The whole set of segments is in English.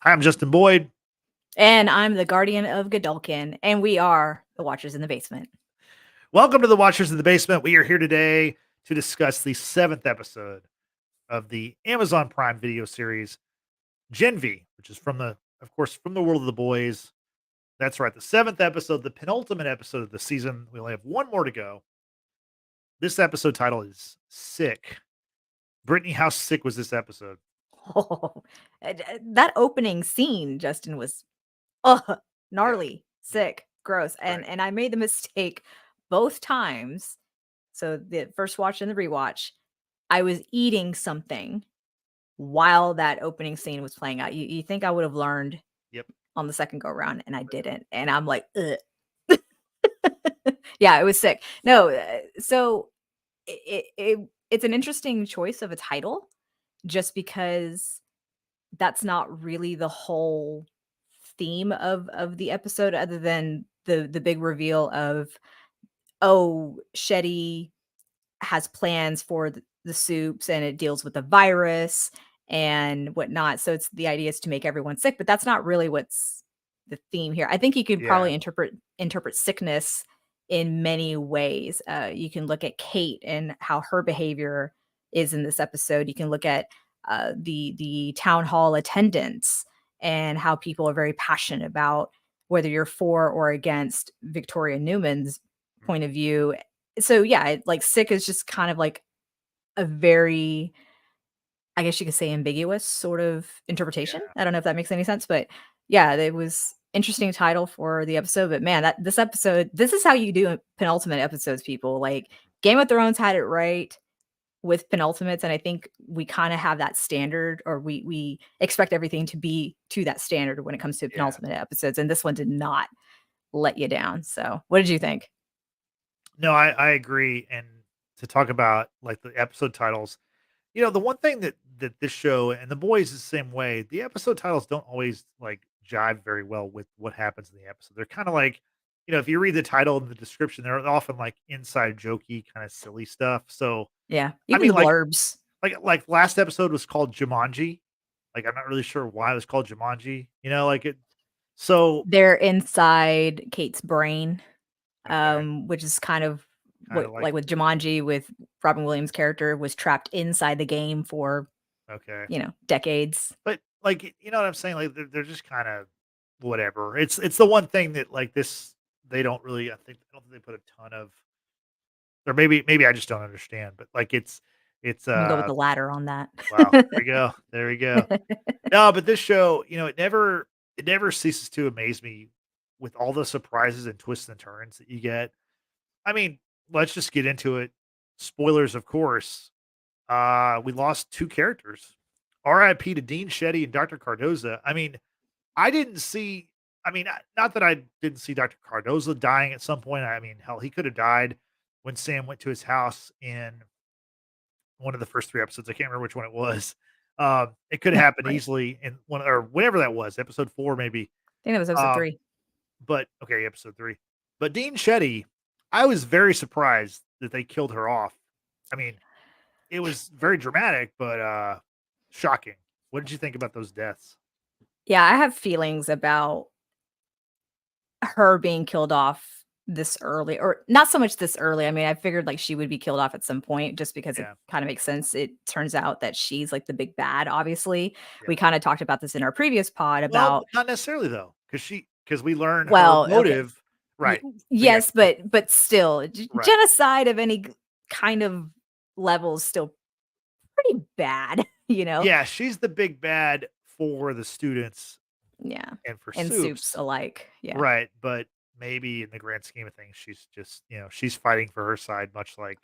I'm Justin Boyd. And I'm the guardian of Godolkin, and we are the Watchers in the Basement. Welcome to the Watchers in the Basement. We are here today to discuss the 7th episode of the Amazon Prime video series, Gen V, which is from the world of the boys. That's right, the 7th episode, the penultimate episode of the season. We only have one more to go. This episode title is Sick. Brittany, how sick was this episode? Oh, that opening scene, Justin, was gnarly, sick, gross. Right. And I made the mistake both times. So the first watch and the rewatch, I was eating something while that opening scene was playing out. You think I would have learned Yep. on the second go round, and I didn't. And I'm like, ugh. Yeah, it was sick. No, so it's an interesting choice of a title just because that's not really the whole theme of the episode other than the big reveal of, oh, Shetty has plans for the soups and it deals with the virus and whatnot. So it's the idea is to make everyone sick, but that's not really what's the theme here. I think you could probably interpret sickness in many ways. You can look at Kate and how her behavior is in this episode. You can look at the town hall attendance and how people are very passionate about whether you're for or against Victoria Neuman's point of view. So yeah, like sick is just kind of like a very, I guess you could say, ambiguous sort of interpretation. Yeah. I don't know if that makes any sense, but yeah, it was interesting title for the episode. But man, this episode, this is how you do penultimate episodes, people. Like Game of Thrones had it right with penultimates, and I think we kind of have that standard, or we expect everything to be to that standard when it comes to penultimate episodes, and this one did not let you down. So what did you think? No, I agree. And to talk about like the episode titles, the one thing that this show and the boys is the same way, the episode titles don't always like jive very well with what happens in the episode. They're kind of like, if you read the title and the description, they're often like inside jokey kind of silly stuff. So Yeah, I even mean, the blurbs. like last episode was called Jumanji. Like I'm not really sure why it was called Jumanji. Like it. So They're inside Kate's brain, okay, which is kind of kind what, of like like with Jumanji, with Robin Williams' character was trapped inside the game for, okay. decades. But, like, you know what I'm saying? Like, they're just kinda whatever. It's the one thing that, like, this they don't really I don't think they put a ton of or maybe I just don't understand, but, like, it's, I'm gonna go with the latter on that. wow, there we go. No, but this show, it never ceases to amaze me with all the surprises and twists and turns that you get. I mean, let's just get into it. Spoilers, of course. We lost 2 characters. RIP to Dean Shetty and Dr. Cardoza. I mean, I didn't see not that I didn't see Dr. Cardoza dying at some point. I mean, hell, he could have died when Sam went to his house in one of the first 3 episodes. I can't remember which one it was. It could have happened Right. easily in one or whatever that was, episode 4 maybe. I think that was episode Um, 3. but okay, episode 3. But Dean Shetty, I was very surprised that they killed her off. I mean, it was very dramatic, but shocking. What did you think about those deaths? Yeah, I have feelings about her being killed off this early, or not so much this early. I mean, I figured like she would be killed off at some point just because it Yeah, kind of makes sense. It turns out that she's like the big bad, obviously. yeah. We kind of talked about this in our previous pod Well, about, not necessarily though, because we learn her well, okay. motive. Right. But yeah, Yes, but still, right. genocide of any kind of level is still pretty bad, you know? Yeah, she's the big bad for the students Yeah. and for And soups Soups. alike. Yeah. Right. But maybe in the grand scheme of things, she's just, she's fighting for her side, much like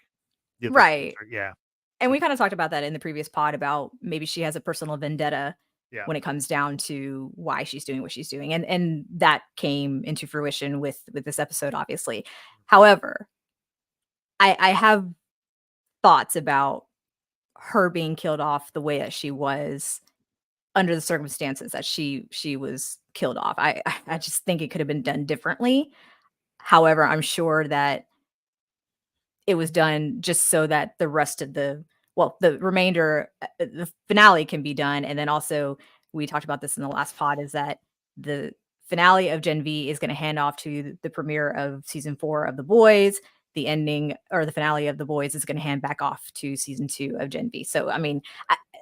the other students Right. are. Yeah. And we kind of talked about that in the previous pod about maybe she has a personal vendetta Yeah. when it comes down to why she's doing what she's doing. And that came into fruition with this episode, obviously. However, I have thoughts about her being killed off the way that she was under the circumstances that she was killed off. I just think it could have been done differently. However, I'm sure that it was done just so that the rest of the remainder, the finale can be done, and then also we talked about this in the last pod, is that the finale of Gen V is gonna hand off to the premiere of season 4 of The Boys. The ending or the finale of The Boys is gonna hand back off to season 2 of Gen V. So, I mean,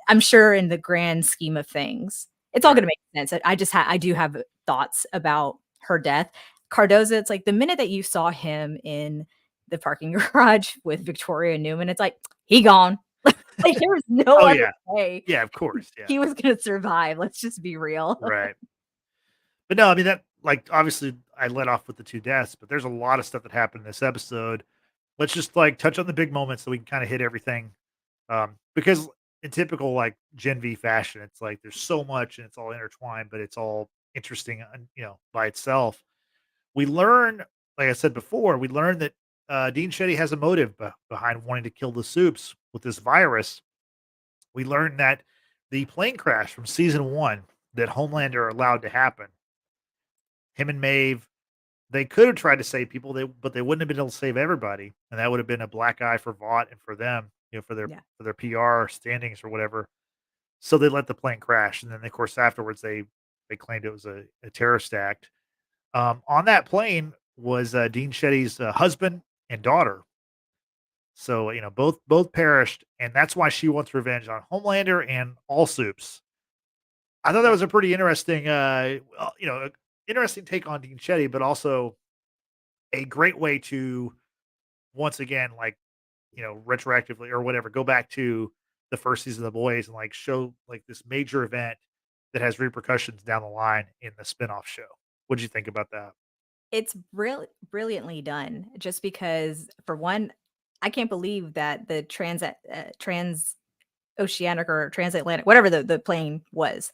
I'm sure in the grand scheme of things, it's all Right. gonna make sense. I do have thoughts about her death. Cardoza, it's like the minute that you saw him in the parking garage with Victoria Neuman, it's like, "He gone." Like, there was no Oh, other yeah. way Yeah, of course, yeah. he was gonna survive, let's just be real. Right. But no, I mean, that like, obviously, I let off with the 2 deaths, but there's a lot of stuff that happened in this episode. Let's just, like, touch on the big moments so we can kinda hit everything, because in typical, like, Gen V fashion, it's like there's so much and it's all intertwined, but it's all interesting by itself. We learn, like I said before, we learn that, Dean Shetty has a motive behind wanting to kill the Supes with this virus. We learned that the plane crash from season 1 that Homelander allowed to happen, him and Maeve, they could have tried to save people, but they wouldn't have been able to save everybody, and that would have been a black eye for Vought and for them, Yeah. for their PR standings or whatever. So they let the plane crash, and then, of course, afterwards, they claimed it was a terrorist act. On that plane was, Dean Shetty's, husband and daughter. So, both perished, and that's why she wants revenge on Homelander and all Supes. I thought that Yeah. was a pretty interesting, interesting take on Dean Shetty, but also a great way to once again, like, retroactively or whatever, go back to the first season of The Boys and like show like this major event that has repercussions down the line in the spinoff show. What'd you think about that? It's brilliantly done just because, for one, I can't believe that the transoceanic or transatlantic, whatever the plane was,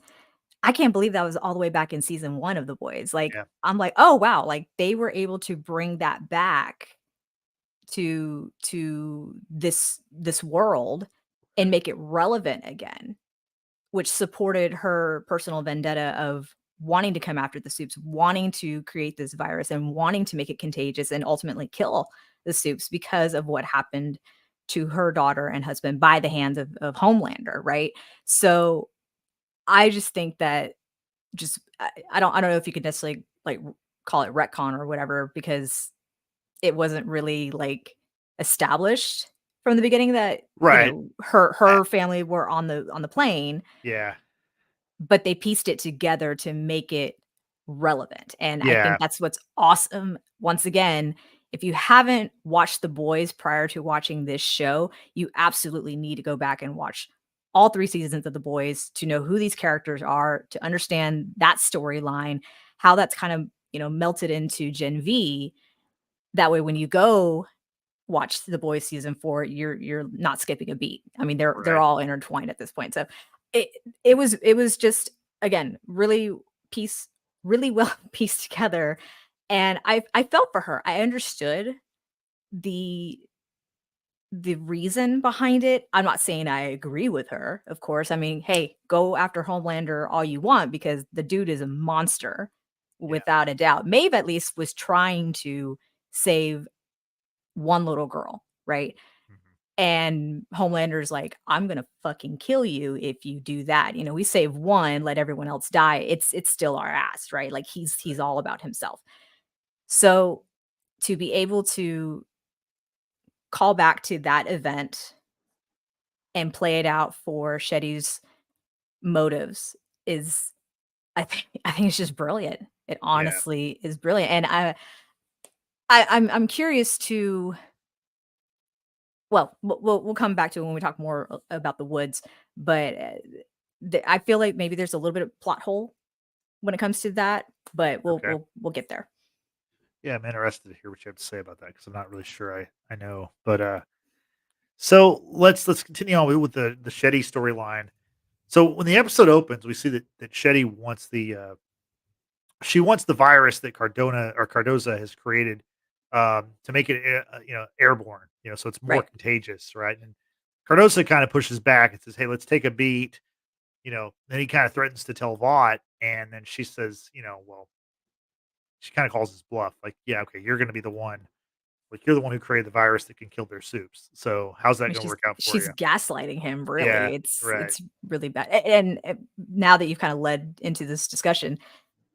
I can't believe that was all the way back in season 1 of The Boys. Like, Yeah, I'm like, "Oh, wow," like, they were able to bring that back to this world and make it relevant again, which supported her personal vendetta of wanting to come after the Supes, wanting to create this virus, and wanting to make it contagious and ultimately kill the Supes because of what happened to her daughter and husband by the hands of Homelander, right? So, I just think that just I don't know if you could necessarily, like, call it retcon or whatever, because it wasn't really, like, established from the beginning that, right. Uh, her family were on the plane, yeah, but they pieced it together to make it relevant, and I think yeah, that's what's awesome. Once again, if you haven't watched The Boys prior to watching this show, you absolutely need to go back and watch all 3 seasons of The Boys to know who these characters are, to understand that storyline, how that's kind of, melted into Gen V. That way when you go watch The Boys season 4, you're not skipping a beat. I mean, they're right. all intertwined at this point. So it it was just, again, piece really well pieced together, and I felt for her. I understood the reason behind it. I'm not saying I agree with her, of course. I mean, hey, go after Homelander all you want because the dude is a monster Yeah, without a doubt. Maeve at least was trying to save one little girl, right? mhm, And Homelander's like, "I'm gonna fucking kill you if you do that." We save one, let everyone else die. It's still our ass, right? Like, he's right. all about himself. So, to be able to call back to that event and play it out for Shetty's motives is, I think it's just brilliant. It Yeah, honestly is brilliant, and I'm curious to, well, we'll come back to it when we talk more about the woods, but, I feel like maybe there's a little bit of plot hole when it comes to that, but okay. we'll get there. Yeah, I'm interested to hear what you have to say about that because I'm not really sure I know. But so let's continue on with the Shetty storyline. So when the episode opens, we see that Shetty wants she wants the virus that Cardona or Cardoza has created, to make it, airborne, so it's more Right. contagious, right? And Cardoza kind of pushes back and says, "Hey, let's take a beat." Then he kind of threatens to tell Vought, and then she says, well, she kind of calls his bluff, like, "Yeah, okay, you're going to be the one Like, you're the one who created the virus that can kill their soups. So how's I that mean, gonna work out for she's you? gaslighting him, Yeah, really. right. It's really bad. And now that you've kinda led into this discussion,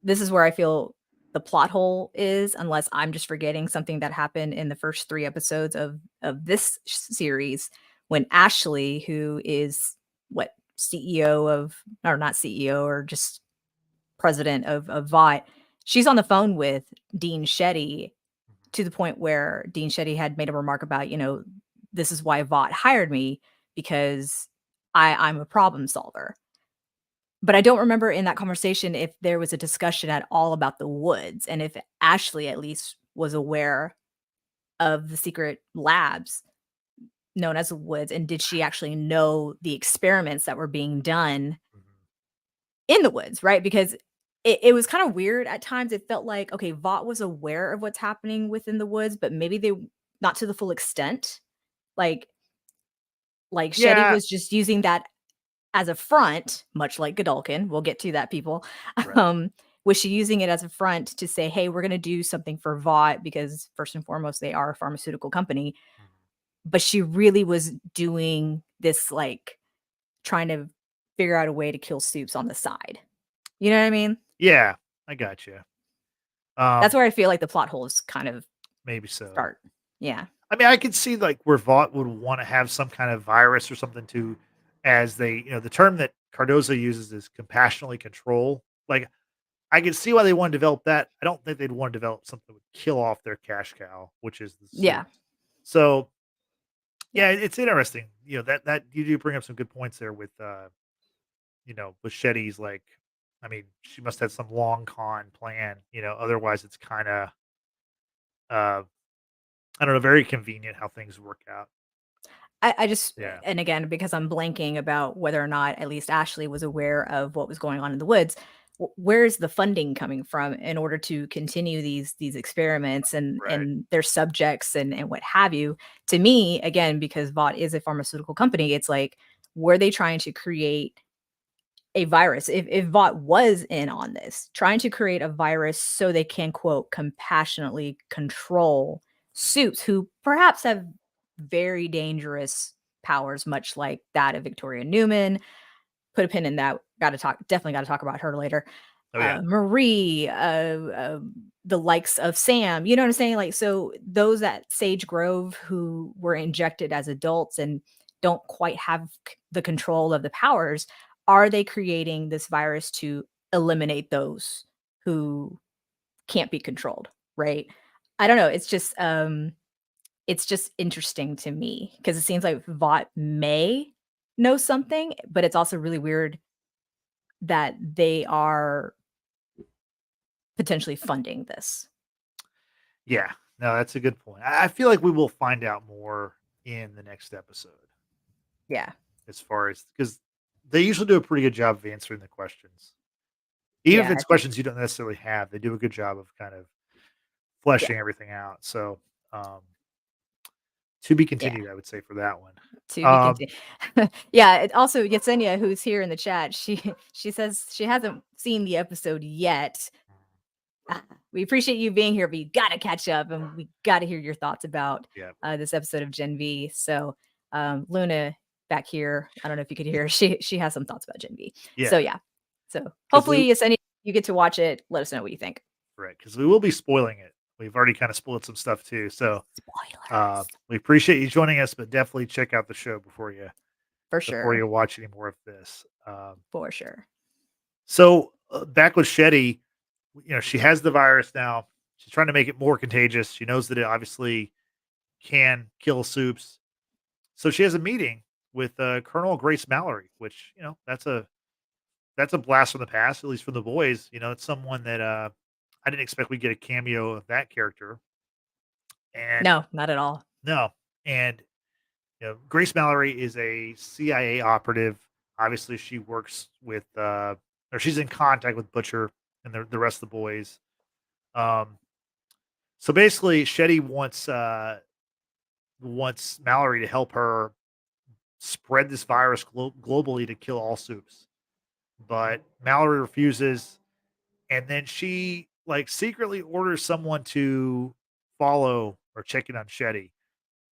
this is where I feel the plot hole is, unless I'm just forgetting something that happened in the first 3 episodes of this series when Ashley, who is what, CEO of or not CEO, or just president of Vought, she's on the phone with Dean Shetty to the point where Dean Shetty had made a remark about, "This is why Vought hired me because I'm a problem solver." But I don't remember in that conversation if there was a discussion at all about the woods, and if Ashley at least was aware of the secret labs known as the woods, and did she actually know the experiments that were being done Mhm. in the woods, right? Because it was kind of weird at times. It felt like, okay, Vought was aware of what's happening within the woods, but maybe they not to the full extent. Like Shetty Yeah, was just using that as a front, much like Godolkin, we'll get to that, people. right. Um, was she using it as a front to say, "Hey, we're gonna do something for Vought," because first and foremost, they are a pharmaceutical company, Mhm. but she really was doing this, like, trying to figure out a way to kill Soups on the side. You know what I mean? Yeah, I got you. That's Um, where I feel like the plot holes kind of maybe so. start. Yeah. I mean, I could see, like, where Vought would wanna have some kind of virus or something to as they the term that Cardozo uses is compassionately control. Like, I can see why they wanna develop that. I don't think they'd wanna develop something that would kill off their cash cow, which is the Yeah. soups. So, Yeah. yeah, it's interesting. That you do bring up some good points there with, with Shetty's, like, I mean, she must have some long con plan, otherwise it's kinda, uh, I don't know, very convenient how things work out. I just Yeah, and again, because I'm blanking about whether or not at least Ashley was aware of what was going on in the woods, where's the funding coming from in order to continue these experiments right. and their subjects and what have you? To me, again, because Vought is a pharmaceutical company, it's like, were they trying to create a virus? If Vought was in on this, trying to create a virus so they can, quote, "compassionately control" Soups who perhaps have very dangerous powers, much like that of Victoria Neuman. Put a pin in that. Gotta talk definitely gotta talk about her later. Oh, yeah. Marie, the likes of Sam, you know what I'm saying? Like, so those at Sage Grove who were injected as adults and don't quite have the control of the powers, are they creating this virus to eliminate those who can't be controlled, right? I don't know. It's just interesting to me because it seems like Vought may know something, but it's also really weird that they are potentially funding this. Yeah. No, that's a good point. I feel like we will find out more in the next episode Yeah. as far as because they usually do a pretty good job of answering the questions. Even if Yeah, I it's think questions you don't necessarily have, they do a good job of kind of yeah, fleshing everything out. So, um, to be yeah, continued, I would say for that one. to be Um, continued. Yeah, it also Yesenia, who's here in the chat, she says she hasn't seen the episode yet. We appreciate you being here, but you gotta catch up, and we gotta hear your thoughts about, yeah, this episode of Gen V. So, Luna back here, I don't know if you could hear her, she has some thoughts about Gen V. yeah, So, yeah. So, because hopefully, Yesenia, you get to watch it, let us know what you think. right, because we will be spoiling it. We've already kind of spoiled some stuff too. So, Spoilers. we appreciate you joining us, but definitely check out the show For before sure, you watch any more of this. for sure. So back with Shetty, she has the virus now. She's trying to make it more contagious. She knows that it obviously can kill soups. So she has a meeting with Colonel Grace Mallory, which that's a blast from the past, at least from the boys. It's someone that I didn't expect we'd get a cameo of that character, and No, not at all. no, and Grace Mallory is a CIA operative. Obviously, she works with or she's in contact with Butcher and the rest of the boys. Um, so basically, Shetty wants Mallory to help her spread this virus globally to kill all soups, but Mallory refuses, and then she like secretly orders someone to follow or checking on Shetty.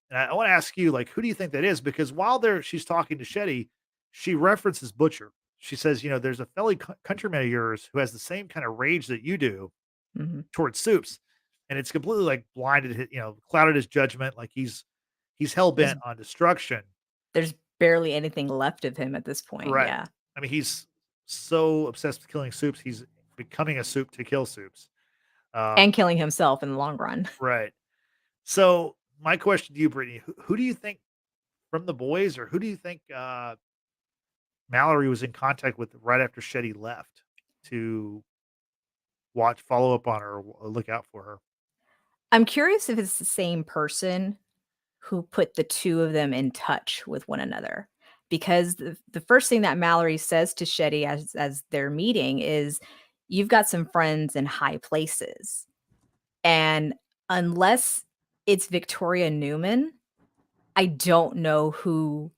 And I want to ask you, like, who do you think that is? Because while she's talking to Shetty, she references Butcher. She says, there's a fellow countryman of yours who has the same kind of rage that you do Mhm. towards Soups, and it's completely like blinded, clouded his judgment. Like he's hell There's bent on destruction. there's barely anything left of him at this point, Correct. yeah. I mean, he's so obsessed with killing Soups, he's becoming a soup to kill Soups. Um, And killing himself in the long run. right. So my question to you, Brittany, who do you think from the boys, or who do you think Mallory was in contact with right after Shetty left to follow up on her, or look out for her? I'm curious if it's the same person who put the 2 of them in touch with one another, because the first thing that Mallory says to Shetty as they're meeting is, "You've got some friends in high places." And unless it's Victoria Neuman, I don't know who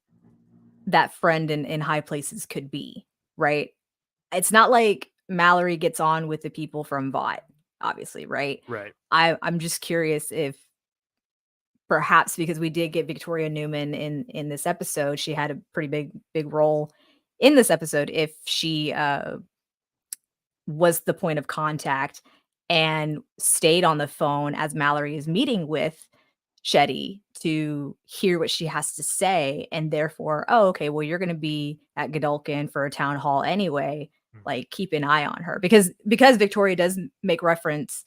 that friend in high places could be, right? It's not like Mallory gets on with the people from Vought, obviously, right? Right. I'm just curious if perhaps because we did get Victoria Neuman in this episode, she had a pretty big role in this episode, if she, was the point of contact and stayed on the phone as Mallory is meeting with Shetty to hear what she has to say, and therefore, "Oh, okay, well, you're gonna be at Godolkin for a town hall anyway, Mhm. like, keep an eye on her." Because Victoria does make reference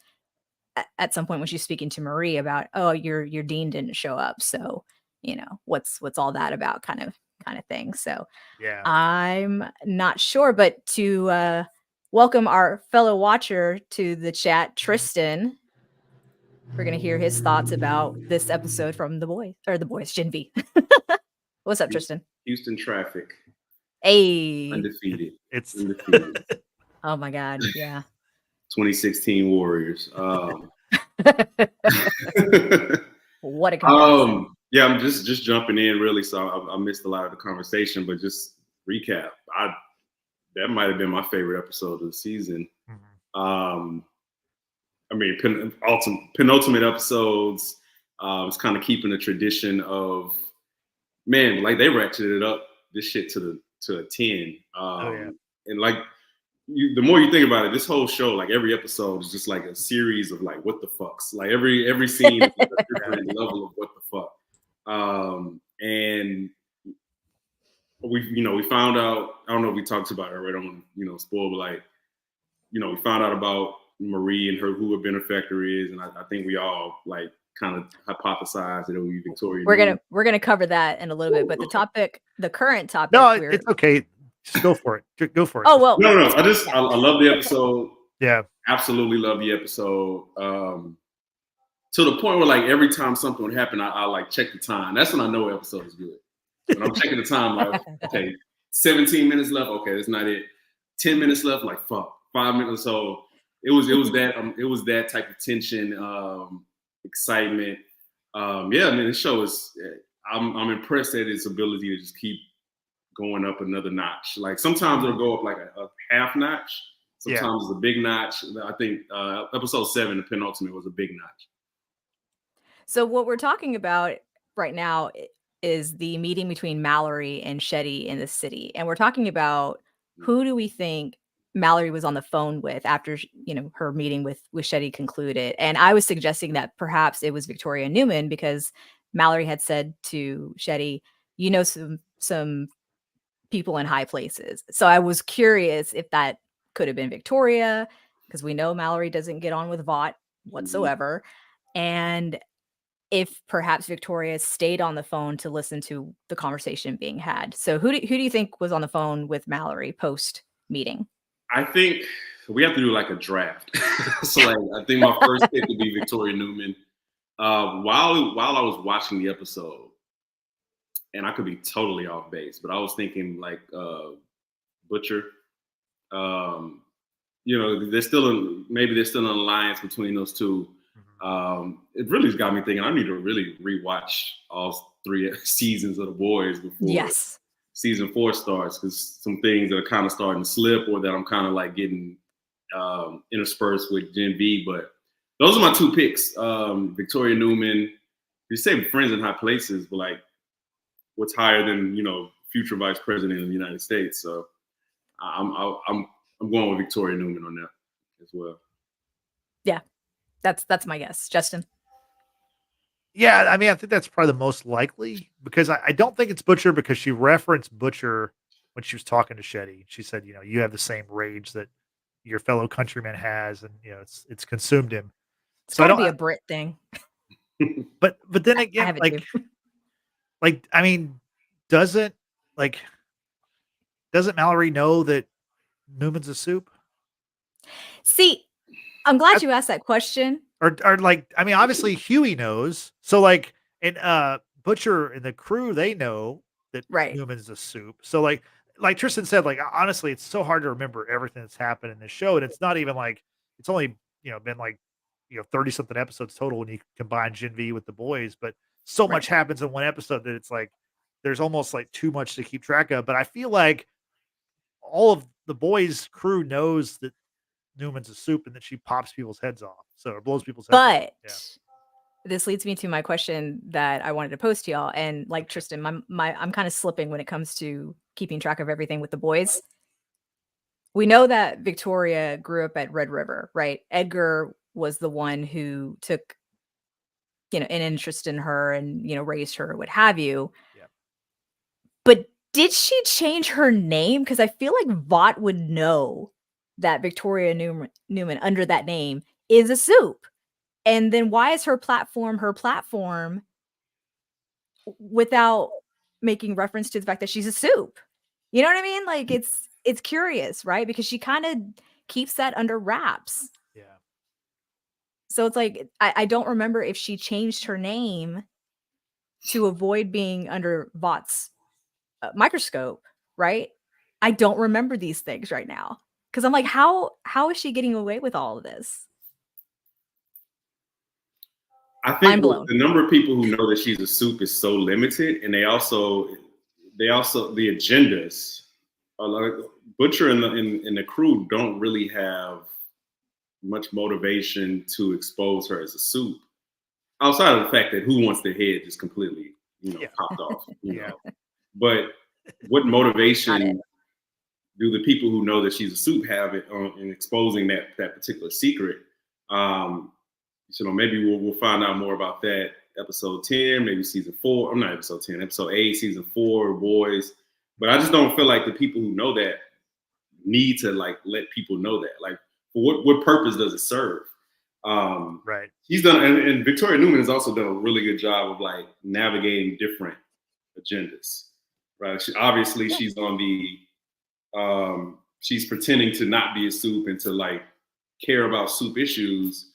at some point when she's speaking to Marie about, "Oh, your dean didn't show up, so, what's all that about?" Kind of thing, so, Yeah. I'm not sure, but to, welcome our fellow watcher to the chat, Mhm. Tristan. We're gonna hear his thoughts about this episode from the boys, Gen V. What's up, Houston, Tristan? Houston traffic, Hey. undefeated, It's undefeated. Oh my god, yeah. 2016 Warriors. What a comparison. Yeah, I'm just jumping in really. So I missed a lot of the conversation, but just recap. That might have been my favorite episode of the season. Mhm. I mean, penultimate episodes. It's kind of keeping the tradition of, man, like they ratcheted it up this shit to a 10. Oh, yeah. And like the more you think about it, this whole show, like every episode is just like a series of like what the fucks. Like every scene is a different level of what the fuck. And we found out, I don't know if we talked about it, right? I don't spoil, but like, we found out about Marie and who her benefactor is, and I think we all like kind of hypothesized that it would be Victoria. We're gonna cover that in a little bit, but the current topic No, it's okay. Just go for it. Go for it. Oh, well. No. I love the episode. Yeah. Absolutely love the episode. To the point where like every time something would happen, I like check the time. That's when I know an episode is good. When I'm checking the time, like, okay, 17 minutes left. Okay, that's not it. 10 minutes left. Like, fuck, 5 minutes. So it was that type of tension, excitement. Yeah, I mean, the show is. I'm impressed at its ability to just keep going up another notch. Like sometimes it'll go up like a half notch. Sometimes it's a big notch. I think episode 7, the penultimate, was a big notch. So what we're talking about right now is the meeting between Mallory and Shetty in the city. And we're talking about who do we think Mallory was on the phone with after, her meeting with Shetty concluded. And I was suggesting that perhaps it was Victoria Neuman, because Mallory had said to Shetty, some people in high places. So I was curious if that could have been Victoria, because we know Mallory doesn't get on with Vought whatsoever. And if perhaps Victoria stayed on the phone to listen to the conversation being had. So who do you think was on the phone with Mallory post meeting? I think we have to do like a draft. So like, I think my first pick would be Victoria Neuman. While I was watching the episode, and I could be totally off base, but I was thinking like Butcher. There's still an alliance between those two. It really got me thinking I need to really rewatch all 3 seasons of The Boys before season 4 starts, because some things that are kind of starting to slip, or that I'm kind of like getting interspersed with Gen V. But those are my two picks. Victoria Neuman. You say Friends in High Places, but like, what's higher than future vice president of the United States? So I'm going with Victoria Neuman on that as well. Yeah, that's my guess. Justin. Yeah, I mean, I think that's probably the most likely because I don't think it's Butcher because she referenced Butcher when she was talking to Shetty. She said, you have the same rage that your fellow countryman has, and it's consumed him. It's So I got to don't. be a Brit thing. But then I again, have it too. I mean, doesn't doesn't Mallory know that Newman's a soup? See, I'm glad you asked that question. Or like, I mean, obviously Huey knows. So like, and Butcher and the crew, they know that Right. Newman's a soup. So like Tristan said, like honestly, it's so hard to remember everything that's happened in this show, and it's not even like it's only been like 30 something episodes total when you combine Gen V with the boys, but so much happens in one episode that it's like there's almost like too much to keep track of. But I feel like all of the boys' crew knows that Newman's a soup and that she pops people's heads off, or blows people's heads off. But this leads me to my question that I wanted to pose to y'all. And like Tristan, I'm kind of slipping when it comes to keeping track of everything with the boys. We know that Victoria grew up at Red River, right? Edgar was the one who took, an interest in her and, raised her, what have you. Yeah. But did she change her name? Because I feel like Vought would know that Victoria Neuman under that name is a soup. And then why is her platform without making reference to the fact that she's a soup? You know what I mean? Like it's curious, right? Because she kind of keeps that under wraps. Yeah. So it's like I don't remember if she changed her name to avoid being under Vought's microscope, right? I don't remember these things right now because I'm like, how is she getting away with all of this? I think the number of people who know that she's a soup is so limited, and they also the agendas. Like Butcher and the crew don't really have much motivation to expose her as a soup, outside of the fact that Who Wants Their Head just completely popped off. But what motivation do the people who know that she's a soup have it in exposing that particular secret? So maybe we'll find out more about that episode 10, maybe season 4. I'm not episode 10, episode 8, season 4, boys. But I just don't feel like the people who know that need to like let people know that. Like, for what purpose does it serve? Right. She's done, and Victoria Neuman has also done a really good job of like navigating different agendas. Right. She's on the she's pretending to not be a soup and to like care about soup issues,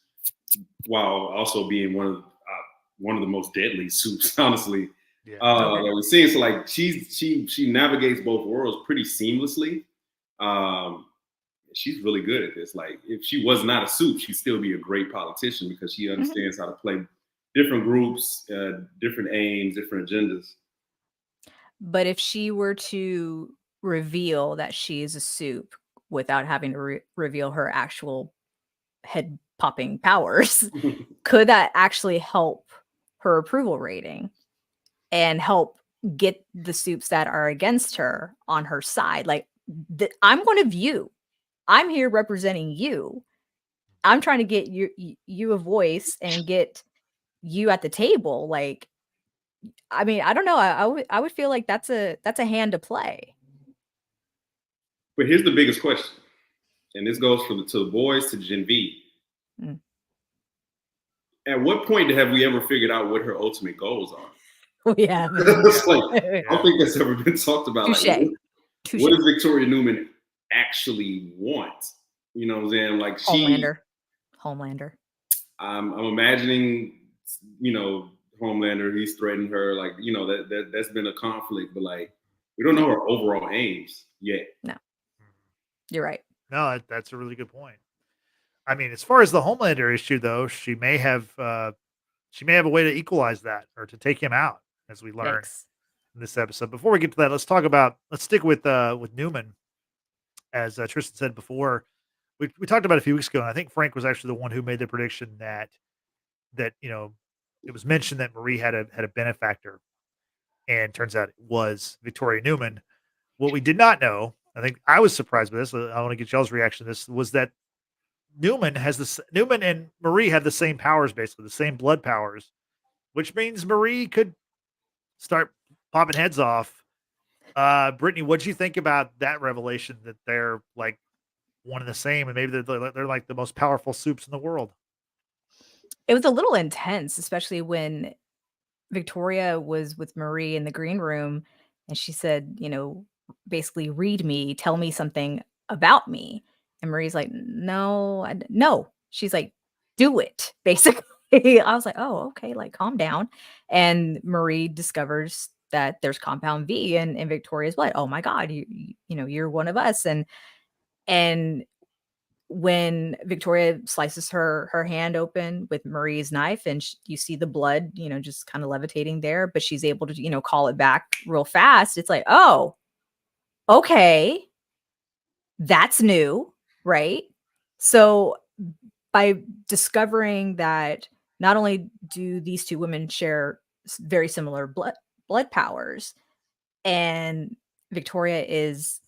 while also being one of the most deadly soups, honestly, that we're seeing. So like she navigates both worlds pretty seamlessly. She's really good at this. Like, if she was not a soup, she'd still be a great politician because she understands how to play different groups, different aims, different agendas. But if she were to reveal that she is a soup without having to reveal her actual head popping powers, could that actually help her approval rating and help get the soups that are against her on her side? Like, I'm one of you. I'm here representing you. I'm trying to get you a voice and get you at the table. Like, I mean, I don't know. I would feel like that's a hand to play. But here's the biggest question, and this goes to the boys, to Gen V. At what point have we ever figured out what her ultimate goals are? Yeah, it's like, I don't think that's ever been talked about. Touché. Like, Touché. What does Victoria Neuman actually want? You know what I'm saying? Like, Homelander. I'm imagining, Homelander. He's threatened her. Like, that's been a conflict, but like, we don't know her overall aims yet. No, you're right. No, that's a really good point. I mean, as far as the Homelander issue, though, she may have a way to equalize that or to take him out, as we learn in this episode. Before we get to that, let's stick with Neuman. As Tristan said before, we talked about it a few weeks ago, and I think Frank was actually the one who made the prediction that it was mentioned that Marie had a benefactor, and turns out it was Victoria Neuman. What we did not know, I think I was surprised by this. I want to get y'all's reaction to this. Was that Newman and Marie have the same powers, basically the same blood powers, which means Marie could start popping heads off. Brittany, what'd you think about that revelation that they're like one and the same, and maybe they're like the most powerful soups in the world? It was a little intense, especially when Victoria was with Marie in the green room and she said, basically, read me, tell me something about me. And Marie's like, no, no. She's like, do it, basically. I was like, oh, okay, like calm down. And Marie discovers that there's compound V in Victoria's blood. Oh my God, you're one of us. And when Victoria slices her hand open with Marie's knife and you see the blood, just kind of levitating there, but she's able to, call it back real fast. It's like, oh, okay, that's new, right? So by discovering that not only do these two women share very similar blood powers, and Victoria is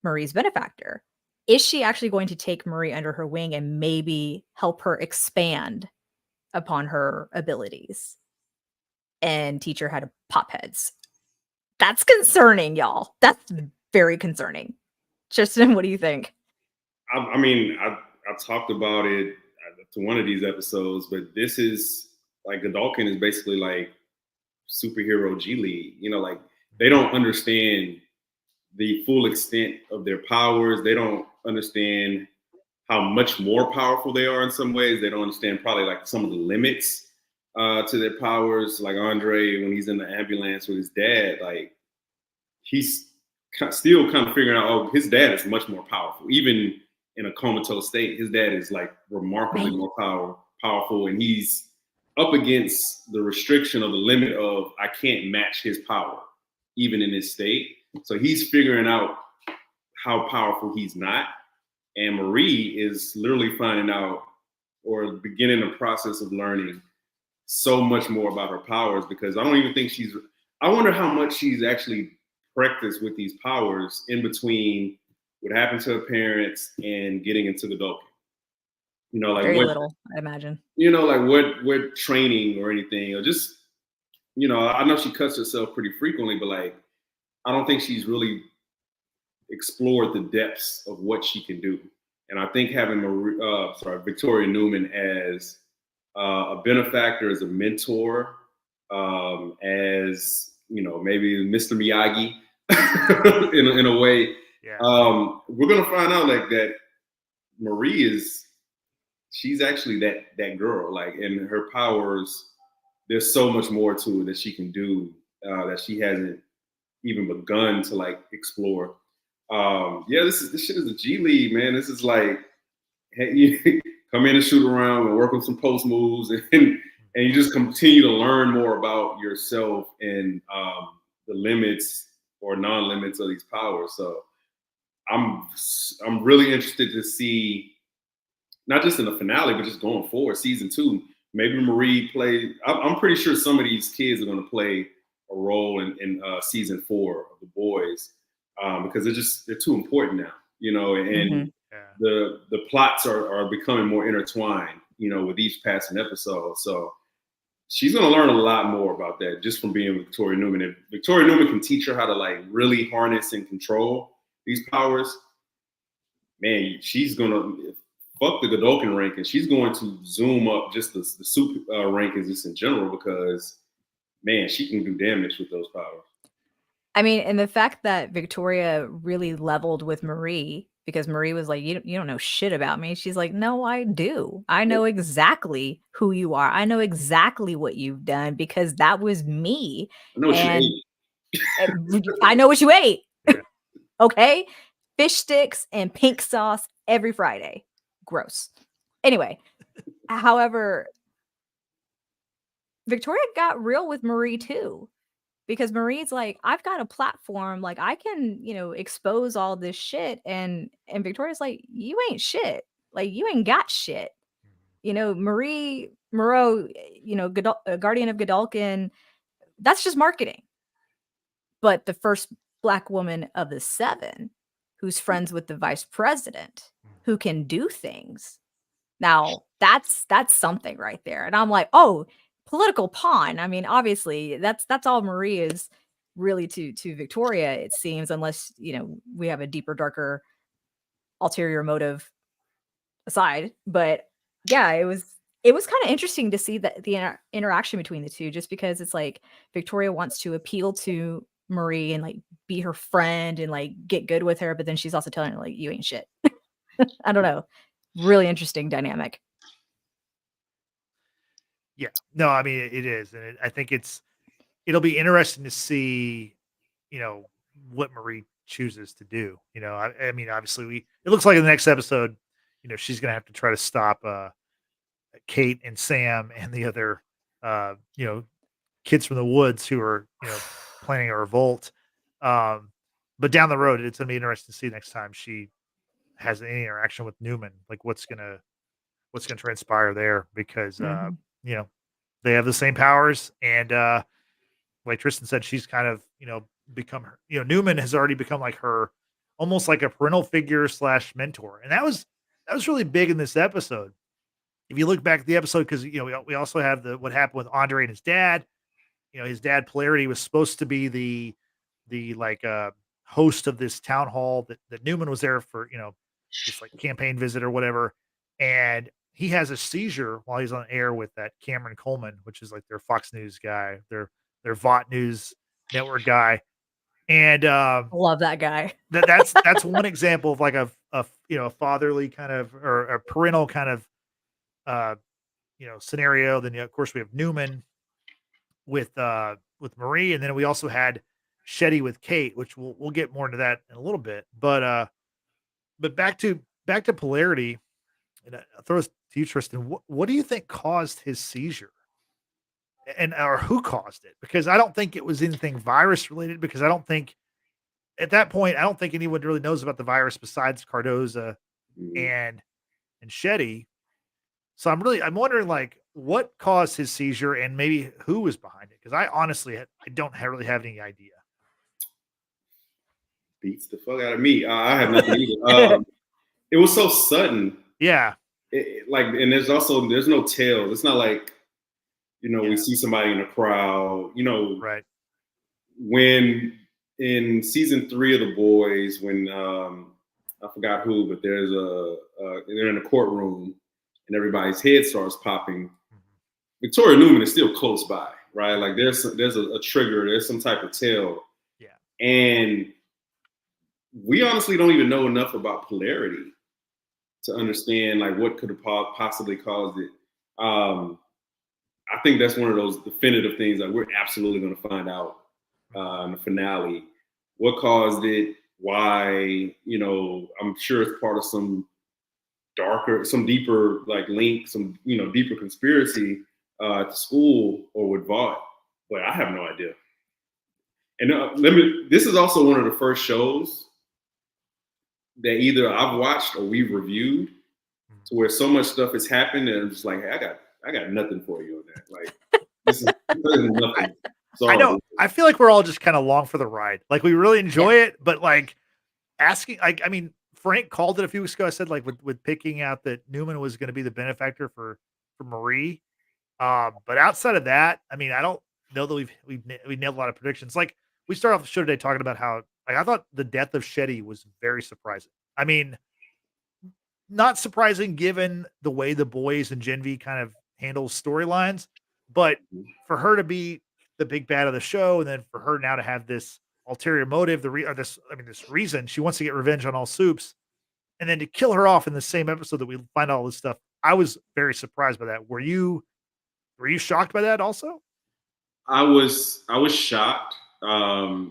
Marie's benefactor, is she actually going to take Marie under her wing and maybe help her expand upon her abilities and teach her how to pop heads? That's concerning, y'all. That's very concerning. Tristan, what do you think? I mean, I talked about it to one of these episodes, but this is like Godolkin is basically like superhero G League. Like they don't understand the full extent of their powers. They don't understand how much more powerful they are in some ways. They don't understand probably like some of the limits to their powers. Like Andre, when he's in the ambulance with his dad, like he's still kind of figuring out, oh, his dad is much more powerful. Even in a comatose state, his dad is like remarkably more powerful. And he's up against the restriction of the limit of, I can't match his power, even in this state. So he's figuring out how powerful he's not. And Marie is literally finding out or beginning the process of learning so much more about her powers, because I don't even think I wonder how much she's actually practiced with these powers in between what happened to her parents and getting into Godolkin. Like very little, I imagine. Like what training or anything, or just, I know she cuts herself pretty frequently, but like, I don't think she's really explored the depths of what she can do. And I think having Victoria Neuman as a benefactor, as a mentor, as maybe Mr. Miyagi in a way, Yeah. we're gonna find out like that Marie she's actually that girl. Like, and her powers, there's so much more to it that she can do that she hasn't even begun to like explore. This shit is a G League, man. This is like, hey, you come in and shoot around and work on some post moves, and you just continue to learn more about yourself and the limits or non-limits of these powers. So I'm really interested to see, not just in the finale, but just going forward, season 2. Maybe Marie play. I'm pretty sure some of these kids are going to play a role in season 4 of The Boys, because they're too important now, and the plots are becoming more intertwined, with each passing episode. So she's going to learn a lot more about that just from being with Victoria Neuman. If Victoria Neuman can teach her how to like really harness and control these powers, man, she's going to fuck the Godolkin rank, and she's going to zoom up just the soup rankings just in general, because man, she can do damage with those powers. I mean, and the fact that Victoria really leveled with Marie, because Marie was like, you don't know shit about me. She's like, no, I do. I know exactly who you are. I know exactly what you've done, because that was me. I know what you ate. I know what you ate. Yeah. Okay? Fish sticks and pink sauce every Friday. Gross. Anyway, however, Victoria got real with Marie too, because Marie's like, I've got a platform, like I can, expose all this shit, and Victoria's like, you ain't shit. Like, you ain't got shit. You know, Marie Moreau, you know, Guardian of Godolkin, that's just marketing. But the first Black woman of the 7 who's friends with the vice president, who can do things. Now, that's something right there. And I'm like, oh, political pawn. I mean, obviously, that's all Marie is really to Victoria, it seems, unless, you know, we have a deeper, darker, ulterior motive aside. But yeah, it was kind of interesting to see that the interaction between the two, just because it's like Victoria wants to appeal to Marie and like be her friend and like get good with her, but then she's also telling her like, you ain't shit. I don't know. Really interesting dynamic. Yeah. No, I mean it is, and I think it'll be interesting to see, you know, what Marie chooses to do. You know, I mean, obviously, it looks like in the next episode, you know, she's gonna have to try to stop Kate and Sam and the other, you know, kids from the woods who are, you know, planning a revolt. Um, but down the road, it's gonna be interesting to see next time she has any interaction with Newman, like what's gonna transpire there, because Mhm. you know, they have the same powers, and like Tristan said, she's kind of, you know, become her, you know, Newman has already become like her, almost like a parental figure slash mentor. And that was really big in this episode. If you look back at the episode, because you know, we also have the what happened with Andre and his dad. You know, his dad Polarity was supposed to be the like host of this town hall that Newman was there for, you know, this like campaign visit or whatever. And he has a seizure while he's on air with that Cameron Coleman, which is like their Fox News guy, their VOT News network guy. And Love that guy. that's one example of like a you know, a fatherly kind of, or a parental kind of uh you know, scenario. Then, of course, we have Newman with Marie, and then we also had Shetty with Kate, which we'll get more into that in a little bit. But back to Polarity, and I'll throw this to you, Tristan. What do you think caused his seizure? And or who caused it? Because I don't think it was anything virus related, because I don't think at that point, I don't think anyone really knows about the virus besides Cardoza Mhm. and Shetty. So I'm wondering, like, what caused his seizure and maybe who was behind it? Because I honestly I don't really have any idea. Beats the fuck out of me. I have nothing either. It was so sudden. Yeah, Like, and there's no tail. It's not like, you know, we yeah, see somebody in a crowd. You know, right. when in season 3 of The Boys, when I forgot who, but they're in a courtroom and everybody's head starts popping. Mhm. Victoria Neuman is still close by, right? Like there's a trigger, there's some type of tell, Yeah, and we honestly don't even know enough about Polarity to understand like what could have possibly caused it. I think that's one of those definitive things that we're absolutely going to find out in the finale. What caused it? Why? You know, I'm sure it's part of some deeper like link, some, you know, deeper conspiracy at the school or with Vought, but I have no idea. And this is also one of the first shows that either I've watched or we've reviewed mhm. to where so much stuff has happened and I'm just like, hey, I got nothing for you on that. Like this is I nothing. I Sorry. know. I feel like we're all just kind of along for the ride. Like, we really Yeah. enjoy it, but like asking, like, I mean, Frank called it a few weeks ago. I said, like, with picking out that Newman was going to be the benefactor for Marie. But outside of that, I mean, I don't know that we nailed a lot of predictions. Like, we started off the show today talking about how, like, I thought the death of Shetty was very surprising. I mean, not surprising given the way the boys and Gen V kind of handles storylines, but for her to be the big bad of the show, and then for her now to have this ulterior motive, this reason she wants to get revenge on all soups, and then to kill her off in the same episode that we find all this stuff. I was very surprised by that. Were you shocked by that also? I was shocked. I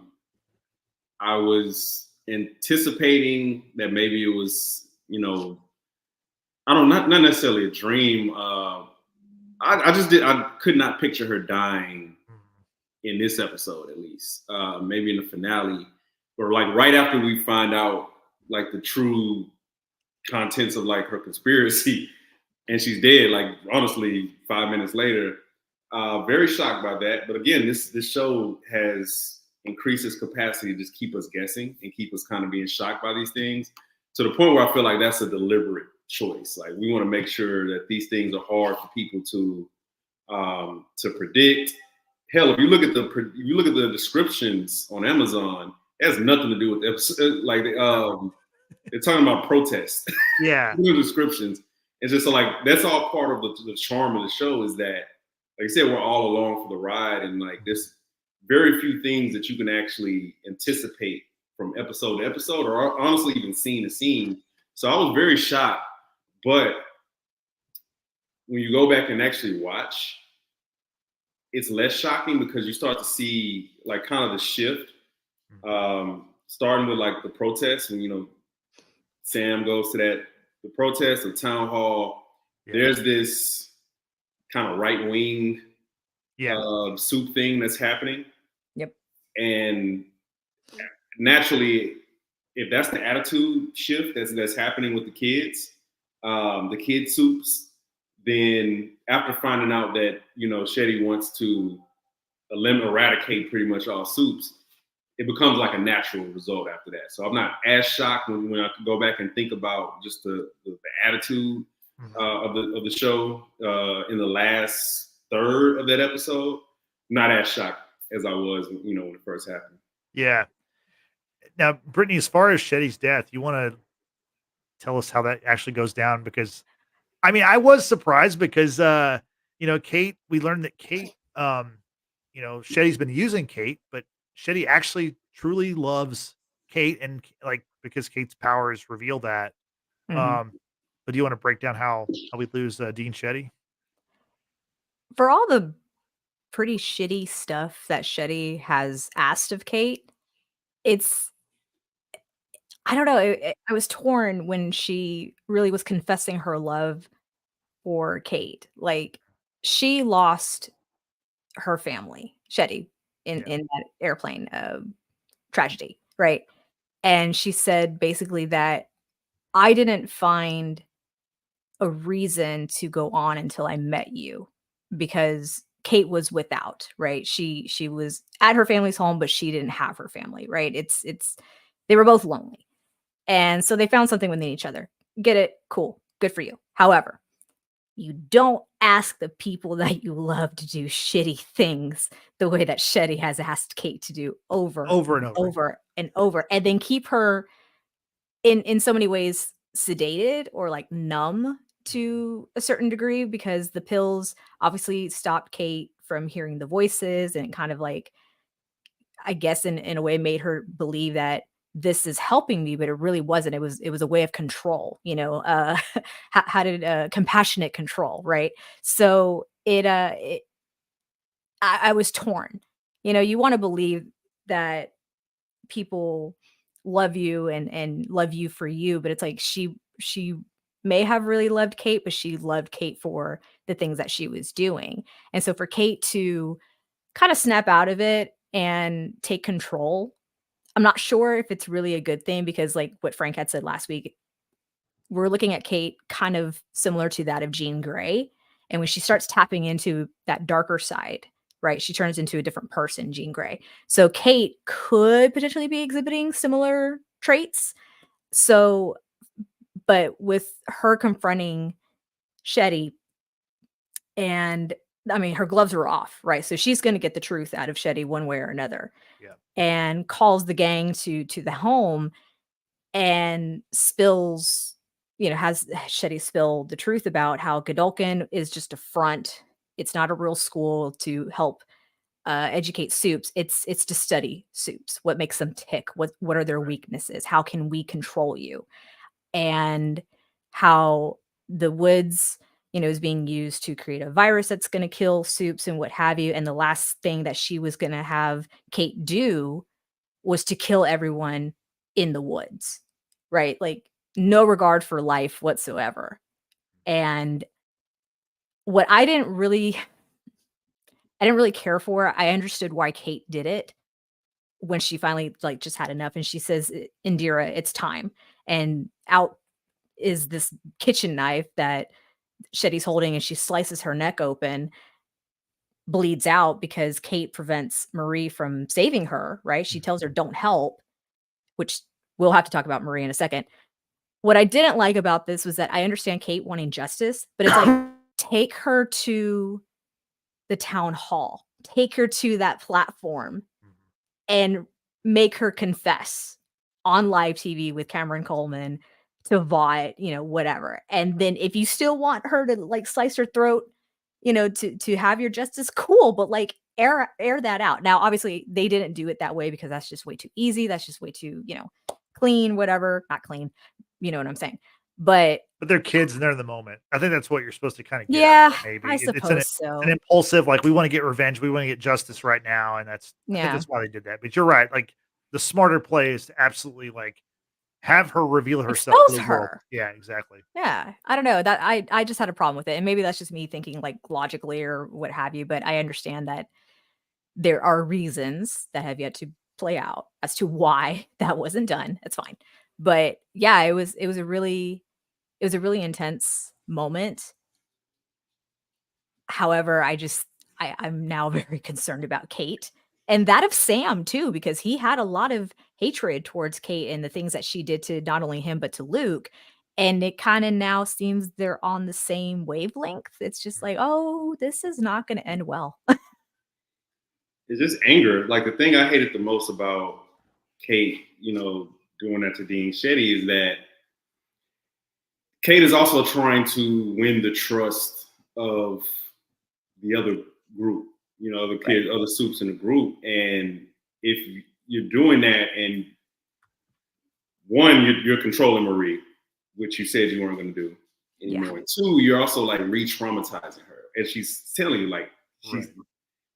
was anticipating that maybe it was, you know, I don't not necessarily a dream. I could not picture her dying Mhm. in this episode, at least. Maybe in the finale, or like right after we find out like the true contents of like her conspiracy, and she's dead. Like honestly, 5 minutes later. Very shocked by that. But again, this show has increased its capacity to just keep us guessing and keep us kind of being shocked by these things to the point where I feel like that's a deliberate choice. Like we want to make sure that these things are hard for people to predict. Hell, if you look at the descriptions on Amazon, it has nothing to do with the episode. Like they're talking about protests. Yeah. The descriptions. It's just like that's all part of the charm of the show is that, like I said, we're all along for the ride, and like there's very few things that you can actually anticipate from episode to episode, or honestly even scene to scene. So I was very shocked, but when you go back and actually watch, it's less shocking because you start to see like kind of the shift, starting with like the protests when Sam goes to the protest, the town hall. Yeah. There's this kind of right wing soup thing that's happening. Yep. And naturally, if that's the attitude shift that's happening with the kids soups, then after finding out that Shetty wants to eradicate pretty much all soups, it becomes like a natural result after that. So I'm not as shocked when I go back and think about just the attitude of the show in the last third of that episode. Not as shocked as I was when it first happened. Yeah. Now, Brittany, as far as Shetty's death, you want to tell us how that actually goes down? Because I mean, I was surprised because Kate, we learned that Kate, Shetty's been using Kate, but Shetty actually truly loves Kate, and like because Kate's powers reveal that. But do you want to break down how we lose Dean Shetty? For all the pretty shitty stuff that Shetty has asked of Kate, I don't know. I was torn when she really was confessing her love for Kate. Like she lost her family, Shetty, in that airplane tragedy, right? And she said basically that I didn't find a reason to go on until I met you because Kate was without, right? She was at her family's home, but she didn't have her family, right? It's they were both lonely. And so they found something within each other. Get it? Cool. Good for you. However, you don't ask the people that you love to do shitty things the way that Shetty has asked Kate to do over and over, and then keep her in so many ways sedated or like numb to a certain degree because the pills obviously stopped Kate from hearing the voices and kind of like, I guess in a way made her believe that this is helping me, but it really wasn't. It was a way of control, how did compassionate control, right? So I was torn. You want to believe that people love you and love you for you, but it's like she may have really loved Kate, but she loved Kate for the things that she was doing. And so for Kate to kind of snap out of it and take control, I'm not sure if it's really a good thing because like what Frank had said last week, we're looking at Kate kind of similar to that of Jean Grey. And when she starts tapping into that darker side, right, she turns into a different person, Jean Grey. So Kate could potentially be exhibiting similar traits. So, but with her confronting Shetty, and I mean, her gloves were off, right? So she's going to get the truth out of Shetty one way or another. Yeah. And calls the gang to the home and spills, has Shetty spill the truth about how Godolkin is just a front. It's not a real school to help educate soups. It's to study soups. What makes them tick? What are their weaknesses? How can we control you? And how the woods, is being used to create a virus that's going to kill soups and what have you. And the last thing that she was going to have Kate do was to kill everyone in the woods, right? Like no regard for life whatsoever. And what I didn't really care for, I understood why Kate did it when she finally like just had enough. And she says, Indira, it's time. And out is this kitchen knife that Shetty's holding, and she slices her neck open, bleeds out because Kate prevents Marie from saving her, right? She tells her, "Don't help," which we'll have to talk about Marie in a second. What I didn't like about this was that I understand Kate wanting justice, but it's like, take her to the town hall, take her to that platform and make her confess on live TV with Cameron Coleman to Vought, whatever. And then if you still want her to like slice her throat, to have your justice, cool, but like air that out. Now, obviously, they didn't do it that way because that's just way too easy. That's just way too, clean, whatever. Not clean. You know what I'm saying? But they're kids and they're in the moment. I think that's what you're supposed to kind of get. yeah, Maybe I it's suppose so. an impulsive, like we want to get revenge, we want to get justice right now, and I think that's why they did that. But you're right. Like the smarter play is to absolutely like have her reveal herself. Expose her. Yeah, exactly. Yeah, I don't know that I just had a problem with it, and maybe that's just me thinking like logically or what have you. But I understand that there are reasons that have yet to play out as to why that wasn't done. It's fine, but yeah, it was a really intense moment. However, I'm now very concerned about Kate and that of Sam too, because he had a lot of hatred towards Kate and the things that she did to not only him, but to Luke. And it kind of now seems they're on the same wavelength. It's just like, oh, this is not going to end well. It's just anger. Like the thing I hated the most about Kate, doing that to Dean Shetty is that Kate is also trying to win the trust of the other group, the kids, other soups in the group. And if you're doing that, and one, you're controlling Marie, which you said you weren't going to do anymore. Yeah. And two, you're also like re-traumatizing her. And she's telling you like,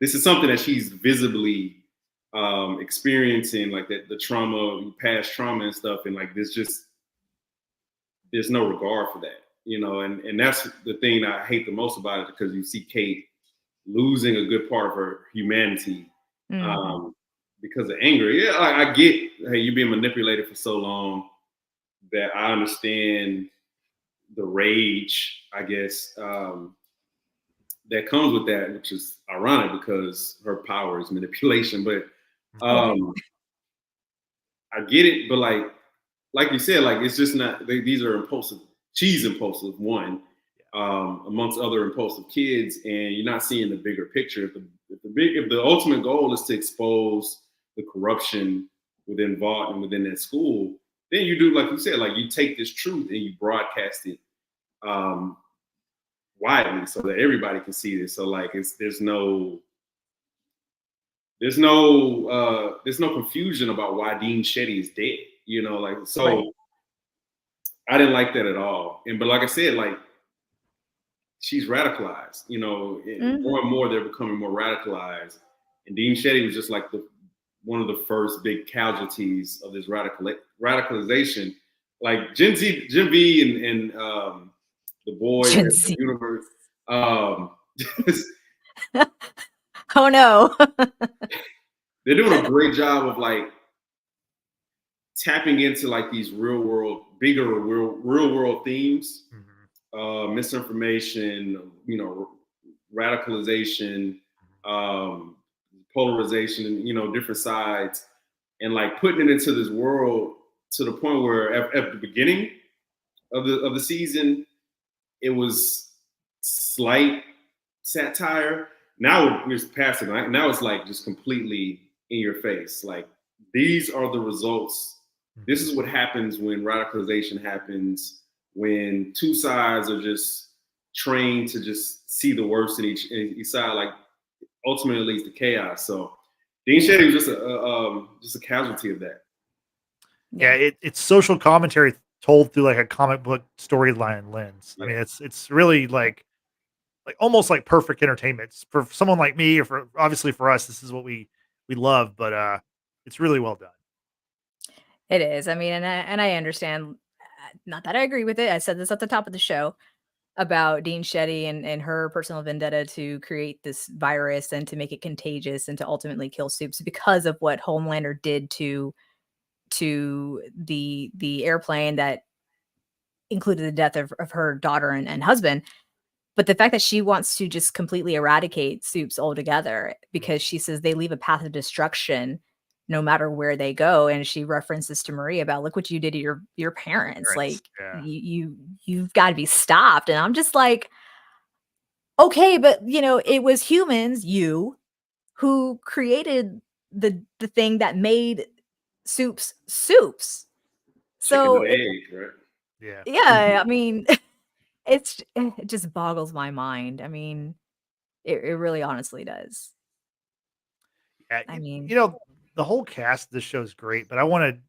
this is something that she's visibly experiencing, like that the trauma, past trauma and stuff. And like, there's no regard for that, and that's the thing I hate the most about it, because you see Kate losing a good part of her humanity because of anger. Yeah, I get, hey, you're being manipulated for so long that I understand the rage, I guess, that comes with that, which is ironic because her power is manipulation. But I get it, but like you said, like it's just not. These are impulsive. She's impulsive, one, amongst other impulsive kids, and you're not seeing the bigger picture. If the ultimate goal is to expose the corruption within Vought and within that school, then you do, like you said, like you take this truth and you broadcast it widely so that everybody can see this. So like there's no confusion about why Dean Shetty is dead. So I didn't like that at all. But like I said, like she's radicalized, more and more they're becoming more radicalized. And Dean Shetty was just like one of the first big casualties of this radicalization. Like Gen V and the boys at the universe. Oh no. They're doing a great job of like tapping into like these real world themes, misinformation, radicalization, polarization, and different sides, and like putting it into this world to the point where at the beginning of the season it was slight satire. Now we're past it. Now it's like just completely in your face. Like these are the results. This is what happens when radicalization happens, when two sides are just trained to just see the worst in each side. Like ultimately it leads to chaos. So Dean Shetty was just a casualty of that. Yeah, it's social commentary told through like a comic book storyline lens. Yeah. I mean, it's really like almost like perfect entertainment for someone like me, or obviously for us, this is what we love. But it's really well done. It is. I mean, and I understand. Not that I agree with it. I said this at the top of the show about Dean Shetty and her personal vendetta to create this virus and to make it contagious and to ultimately kill Soups because of what Homelander did to the airplane that included the death of her daughter and husband. But the fact that she wants to just completely eradicate soups altogether because she says they leave a path of destruction no matter where they go. And she references to Marie about, look what you did to your parents. Like Yeah. you've got to be stopped. And I'm just like, okay, but it was humans, who created the thing that made soups. Chicken So and egg, right? Yeah. yeah, I mean, it just boggles my mind. I mean, it really honestly does. Yeah. I mean, The whole cast of this show is great, but I want to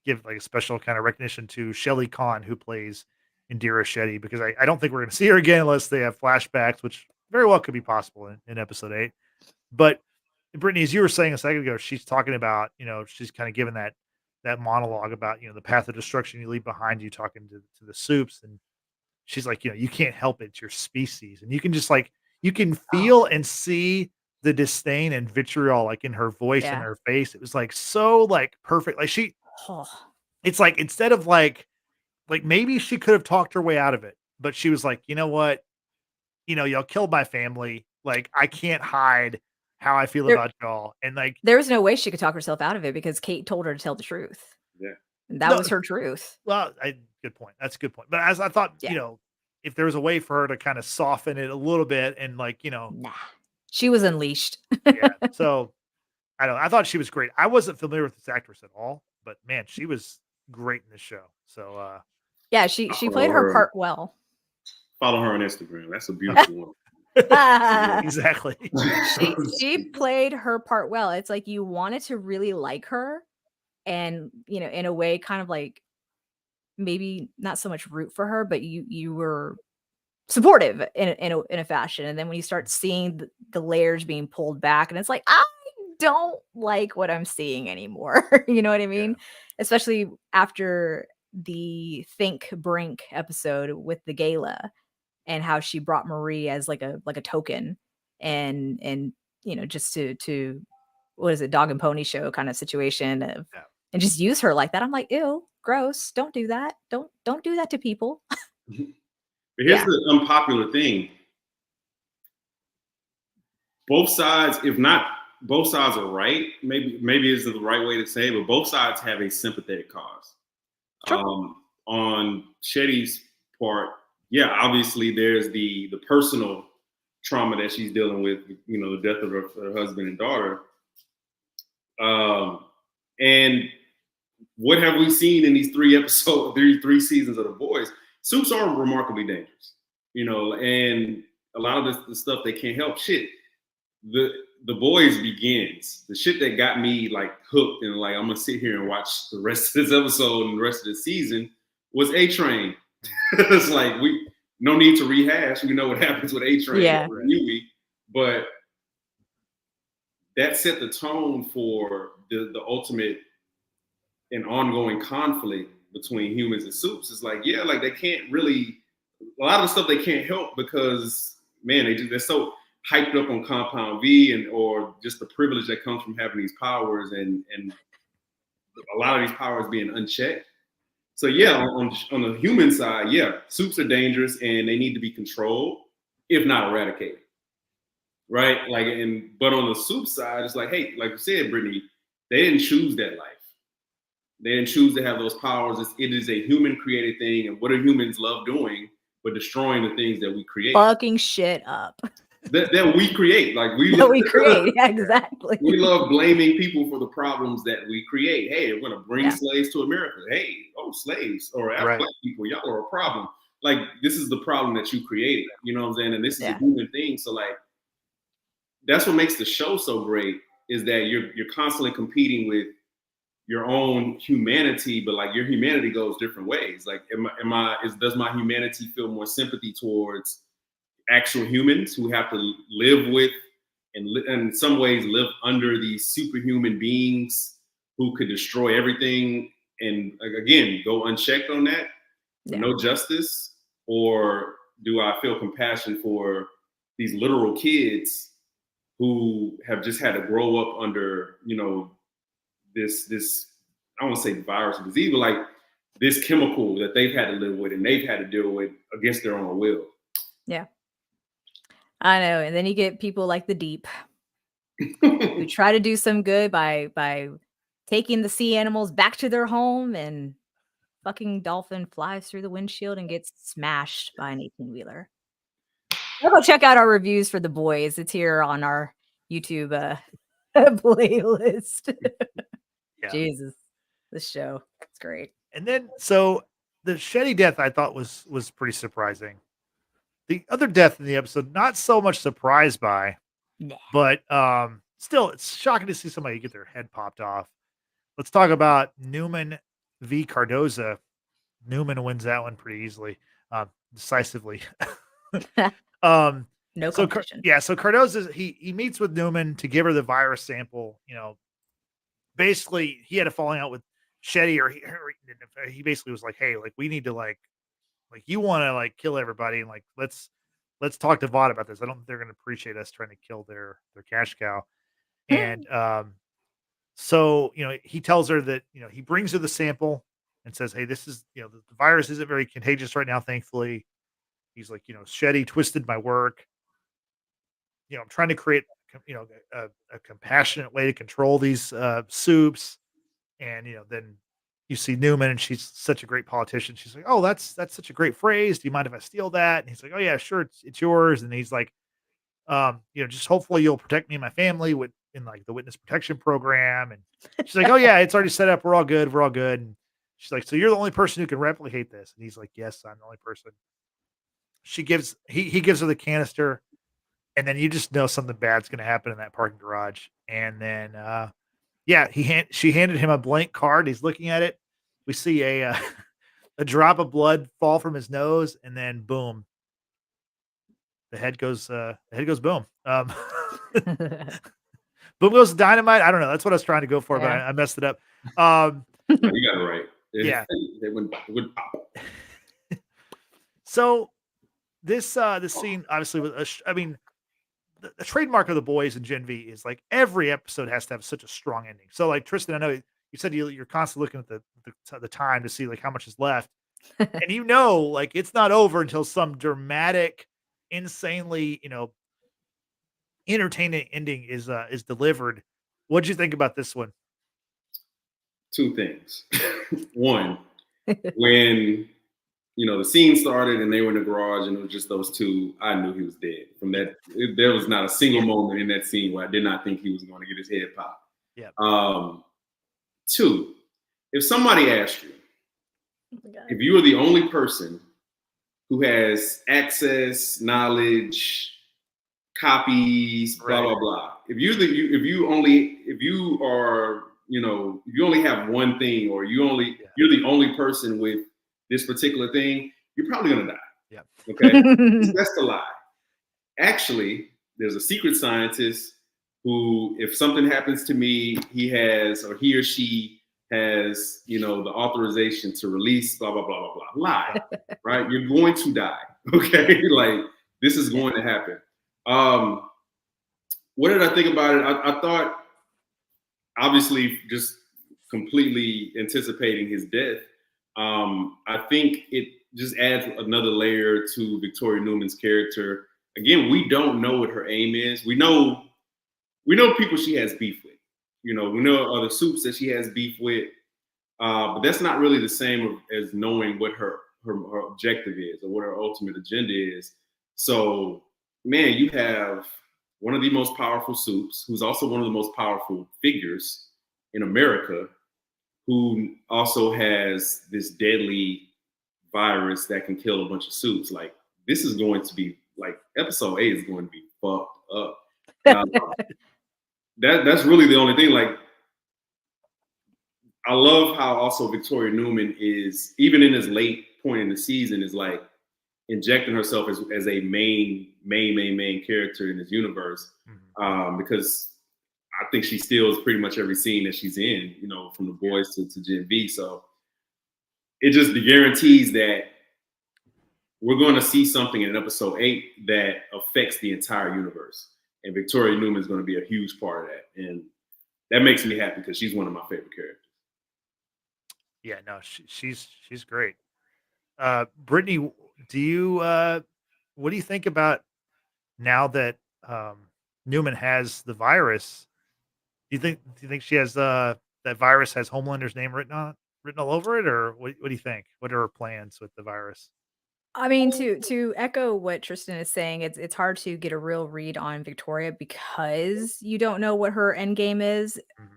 give like a special kind of recognition to Shelley Kahn, who plays Indira Shetty, because I don't think we're going to see her again unless they have flashbacks, which very well could be possible in episode 8. But Brittany, as you were saying a second ago, she's talking about, she's kind of given that monologue about, the path of destruction you leave behind you, talking to the soups. And she's like, you can't help it. It's your species. And you can just like, you can oh, feel and see the disdain and vitriol, like in her voice and yeah. her face. It was like, so like perfect. Like Oh, it's like, instead of like maybe she could have talked her way out of it, but she was like, you know what? Y'all killed my family. Like, I can't hide how I feel there about y'all. And like, there was no way she could talk herself out of it because Kate told her to tell the truth. Yeah. And that no, was her truth. well, good point. That's a good point. But as I thought, Yeah. if there was a way for her to kind of soften it a little bit and like, Nah. She was unleashed. yeah. So I don't know. I thought she was great. I wasn't familiar with this actress at all, but man, she was great in this show. So Yeah, she Follow played her her. part well. Follow her on Instagram. That's a beautiful one. exactly. She played her part well. It's like you wanted to really like her and, in a way kind of like maybe not so much root for her, but you were supportive in a fashion. And then when you start seeing the layers being pulled back and it's like, I don't like what I'm seeing anymore. You know what I mean? Especially after the Think Brink episode with the gala and how she brought Marie as like a token and just to what is it, dog and pony show kind of situation of Yeah. and just use her like that. I'm like, ew, gross. Don't do that. Don't do that to people. But here's the unpopular thing. Both sides, if not both sides are right, maybe isn't the right way to say it, but both sides have a sympathetic cause. Sure. On Shetty's part, yeah, obviously there's the personal trauma that she's dealing with, the death of her husband and daughter. And what have we seen in these three seasons of The Boys? Soups are remarkably dangerous, and a lot of the stuff they can't help. Shit, the Boys begins. The shit that got me like hooked and like I'm gonna sit here and watch the rest of this episode and the rest of the season was A-Train. It's like we no need to rehash. We know what happens with A-Train. Yeah. But that set the tone for the ultimate and ongoing conflict between humans and soups. It's like, yeah, like they can't really, a lot of the stuff they can't help because, man, they're so hyped up on Compound V or just the privilege that comes from having these powers and a lot of these powers being unchecked. So yeah, on the human side, yeah, soups are dangerous and they need to be controlled, if not eradicated. Right? But on the soup side, it's like, hey, like you said, Brittany, they didn't choose that life. They didn't choose to have those powers. It is a human created thing. And what do humans love doing but destroying the things that we create? Fucking shit up. That we create. Like we create. Yeah, exactly. We love blaming people for the problems that we create. Hey, we're gonna bring slaves to America. Hey, slaves or black people, y'all are a problem. Like this is the problem that you created. You know what I'm saying? And this is a human thing. So like that's what makes the show so great is that you're constantly competing with your own humanity, but like your humanity goes different ways. Like, does my humanity feel more sympathy towards actual humans who have to live with and in some ways live under these superhuman beings who could destroy everything and again go unchecked on that, no justice? Or do I feel compassion for these literal kids who have just had to grow up under, this I don't want to say virus or disease, but like this chemical that they've had to live with and they've had to deal with against their own will. Yeah. I know. And then you get people like the Deep who try to do some good by taking the sea animals back to their home, and fucking dolphin flies through the windshield and gets smashed by an 18-wheeler. Go check out our reviews for The Boys. It's here on our YouTube playlist. Yeah. Jesus, this show, it's great. And then, so the Shetty death I thought was pretty surprising. The other death in the episode, not so much surprised by, Nah. but still, it's shocking to see somebody get their head popped off. Let's talk about Neuman v. Cardoza. Neuman wins that one pretty easily, decisively. No So competition. so Cardoza, he meets with Neuman to give her the virus sample. You know, basically he had a falling out with Shetty, or he basically was like, hey, like we need to like you want to like kill everybody, and like let's talk to Vought about this. I don't think they're going to appreciate us trying to kill their cash cow. And so you know, he tells her that, you know, he brings her the sample and says, hey, this is, you know, the virus isn't very contagious right now, thankfully. He's like, you know, Shetty twisted my work. You know, I'm trying to create, you know, a compassionate way to control these soups. And, you know, then you see Neuman, and she's such a great politician. She's like, oh, that's such a great phrase. Do you mind if I steal that? And he's like, oh yeah, sure. It's yours. And he's like, you know, just hopefully you'll protect me and my family in like the witness protection program. And she's like, oh yeah, it's already set up. We're all good. We're all good. And she's like, so you're the only person who can replicate this. And he's like, yes, I'm the only person. He gives her the canister, and then you just know something bad's going to happen in that parking garage. And then, she handed him a blank card. He's looking at it. We see a drop of blood fall from his nose, and then boom, the head goes boom. Boom goes dynamite. I don't know. That's what I was trying to go for, but I messed it up. You got it right. Yeah. It would pop. So this scene obviously was, I mean, the trademark of The Boys and Gen V is like every episode has to have such a strong ending. So like Tristan, I know you said you're constantly looking at the time to see like how much is left, and you know, like it's not over until some dramatic, insanely, you know, entertaining ending is delivered. What'd you think about this one? Two things. One, when you know the scene started and they were in the garage and it was just those two, I knew he was dead. From that, there was not a single moment in that scene where I did not think he was going to get his head popped. Yeah. Two, if somebody asked you, if you were the only person who has access, knowledge, copies, blah blah blah. If you only have one thing, or you're the only person with this particular thing, you're probably gonna die. Yeah. Okay. That's the lie. Actually, there's a secret scientist who, if something happens to me, he or she has, you know, the authorization to release blah blah blah blah blah. Lie. Right? You're going to die. Okay. Like this is going to happen. What did I think about it? I thought, obviously, just completely anticipating his death. I think it just adds another layer to Victoria Neuman's character. Again, we don't know what her aim is. We know people she has beef with. You know, we know other soups that she has beef with. But that's not really the same as knowing what her objective is or what her ultimate agenda is. So, man, you have one of the most powerful soups, who's also one of the most powerful figures in America, who also has this deadly virus that can kill a bunch of soups. Like, this is going to be, like, episode 8 is going to be fucked up. That's really the only thing. Like, I love how also Victoria Neuman is, even in this late point in the season, is like injecting herself as a main character in this universe, because I think she steals pretty much every scene that she's in, you know, from The Boys to Gen V. So it just guarantees that we're going to see something in episode 8 that affects the entire universe. And Victoria Neuman is going to be a huge part of that. And that makes me happy because she's one of my favorite characters. Yeah, no, she's great. Brittany, do you what do you think about now that Newman has the virus? Do you think she has that virus has Homelander's name written all over it, or what do you think? What are her plans with the virus? I mean, to echo what Tristan is saying, it's hard to get a real read on Victoria because you don't know what her end game is. Mhm.